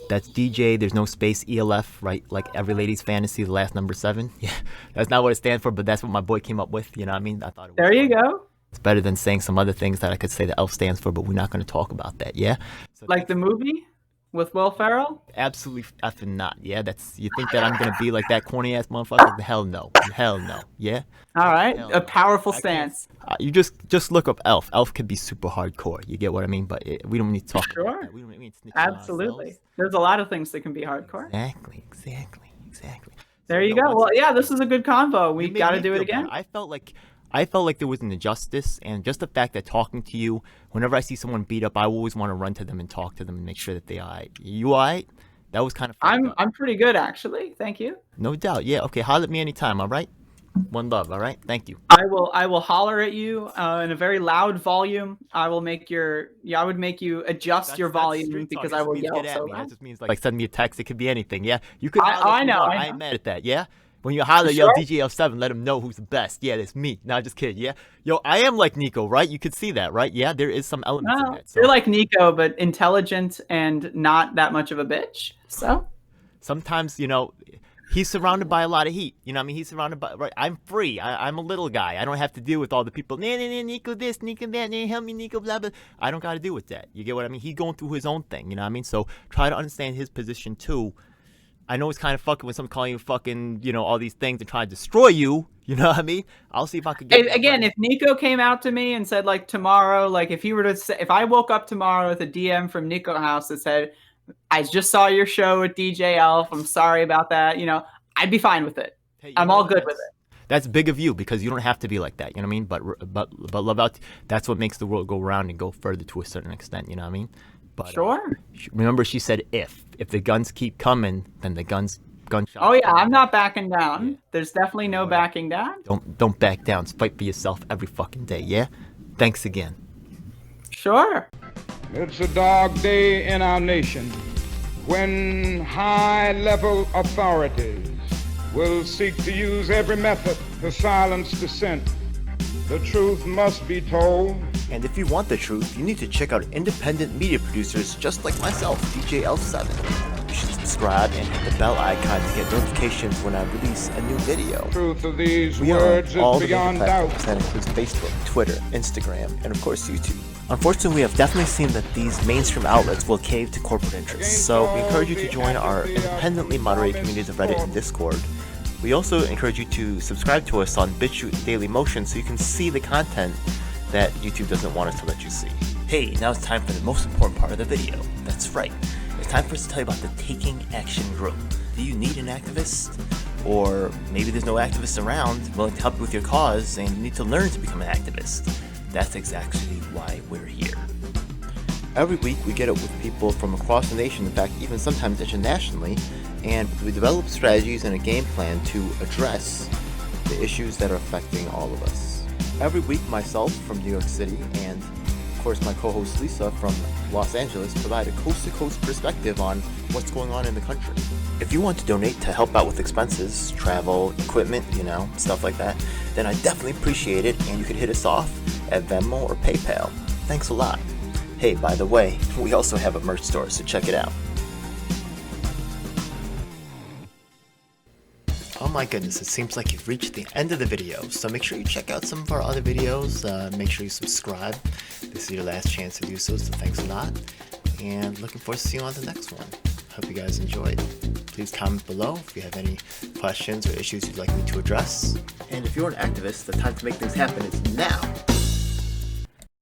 that's DJ, there's no space, ELF, right? Like every lady's fantasy, the last number 7. Yeah, that's not what it stands for, but that's what my boy came up with. You know what I mean? I thought it was There you funny. go. It's better than saying some other things that I could say the ELF stands for, but we're not going to talk about that. Yeah. So Like the movie with Will Ferrell? absolutely effing not. Yeah, you think that I'm gonna be like that corny ass motherfucker? Hell no. Hell no. Yeah. All right. Hell A no. powerful I can't- stance. You just look up Elf. Elf could be super hardcore. You get what I mean? But we don't need to talk Sure. about that. We don't need to snitch on Absolutely. ourselves. There's a lot of things that can be hardcore. Exactly. There So, you no, go. once Well, again, yeah, this is a good convo. We you made got to me do it feel better. again. I felt like there was an injustice, and just the fact that talking to you, whenever I see someone beat up, I always want to run to them and talk to them and make sure that they all right. You all right? That was kind of fucked up. I'm pretty good, actually. Thank you. No doubt. Yeah. Okay. Holler at me anytime. All right. One love. All right. Thank you. I will holler at you in a very loud volume. I would make you adjust your That's volume street talk. because It I just will means yell get at so me. That loud. just means like send me a text. It could be anything. Yeah. You could. I holler if you know, want. I I ain't know. mad at that. Yeah. When you holler, yo, Sure. DJL7, let him know who's the best. Yeah, that's me. No, just kidding. Yeah. Yo, I am like Nico, right? You could see that, right? Yeah, there is some elements in Well, that. So you're like Nico, but intelligent and not that much of a bitch. So sometimes, he's surrounded by a lot of heat. You know what I mean? He's surrounded by, right? I'm free. I'm a little guy. I don't have to deal with all the people. Nah, Nico this, Nico that, help me, Nico, blah, blah. I don't got to deal with that. You get what I mean? He's going through his own thing. You know what I mean? So try to understand his position too. I know it's kind of fucking when someone calling you fucking, all these things and trying to destroy you. You know what I mean? I'll see if I could get again, if Nico came out to me and said like tomorrow, like if he were to say, if I woke up tomorrow with a DM from Nico House that said, I just saw your show with DJ Elf. I'm sorry about that. I'd be fine with it. Hey, I'm all good with it. That's big of you because you don't have to be like that. You know what I mean? But love out. That's what makes the world go round and go further to a certain extent. You know what I mean? But, Sure. Remember, she said if the guns keep coming, then the gunshots. Oh yeah, I'm not backing down. Yeah. There's definitely no backing down. Don't back down. Fight for yourself every fucking day. Yeah. Thanks again. Sure. It's a dark day in our nation when high-level authorities will seek to use every method to silence dissent. The truth must be told. And if you want the truth, you need to check out independent media producers just like myself, DJL7. You should subscribe and hit the bell icon to get notifications when I release a new video. Truth of these We are words on all is the major beyond doubt. platforms. That includes Facebook, Twitter, Instagram, and of course YouTube. Unfortunately, we have definitely seen that these mainstream outlets will cave to corporate interests, so we encourage you to join our independently moderated communities of Reddit and Discord. We also encourage you to subscribe to us on BitChute Daily Motion so you can see the content that YouTube doesn't want us to let you see. Hey, now it's time for the most important part of the video. That's right. It's time for us to tell you about the Taking Action Group. Do you need an activist? Or maybe there's no activists around willing to help you with your cause and you need to learn to become an activist. That's exactly why we're here. Every week we get it with people from across the nation, in fact even sometimes internationally, and we develop strategies and a game plan to address the issues that are affecting all of us. Every week myself from New York City and of course my co-host Lisa from Los Angeles provide a coast-to-coast perspective on what's going on in the country. If you want to donate to help out with expenses, travel, equipment, stuff like that, then I definitely appreciate it and you can hit us off at Venmo or PayPal. Thanks a lot. Hey, by the way, we also have a merch store, so check it out. Oh my goodness, it seems like you've reached the end of the video, so make sure you check out some of our other videos, make sure you subscribe. This is your last chance to do so thanks a lot, and looking forward to seeing you on the next one. Hope you guys enjoyed. Please comment below if you have any questions or issues you'd like me to address. And if you're an activist, the time to make things happen is now.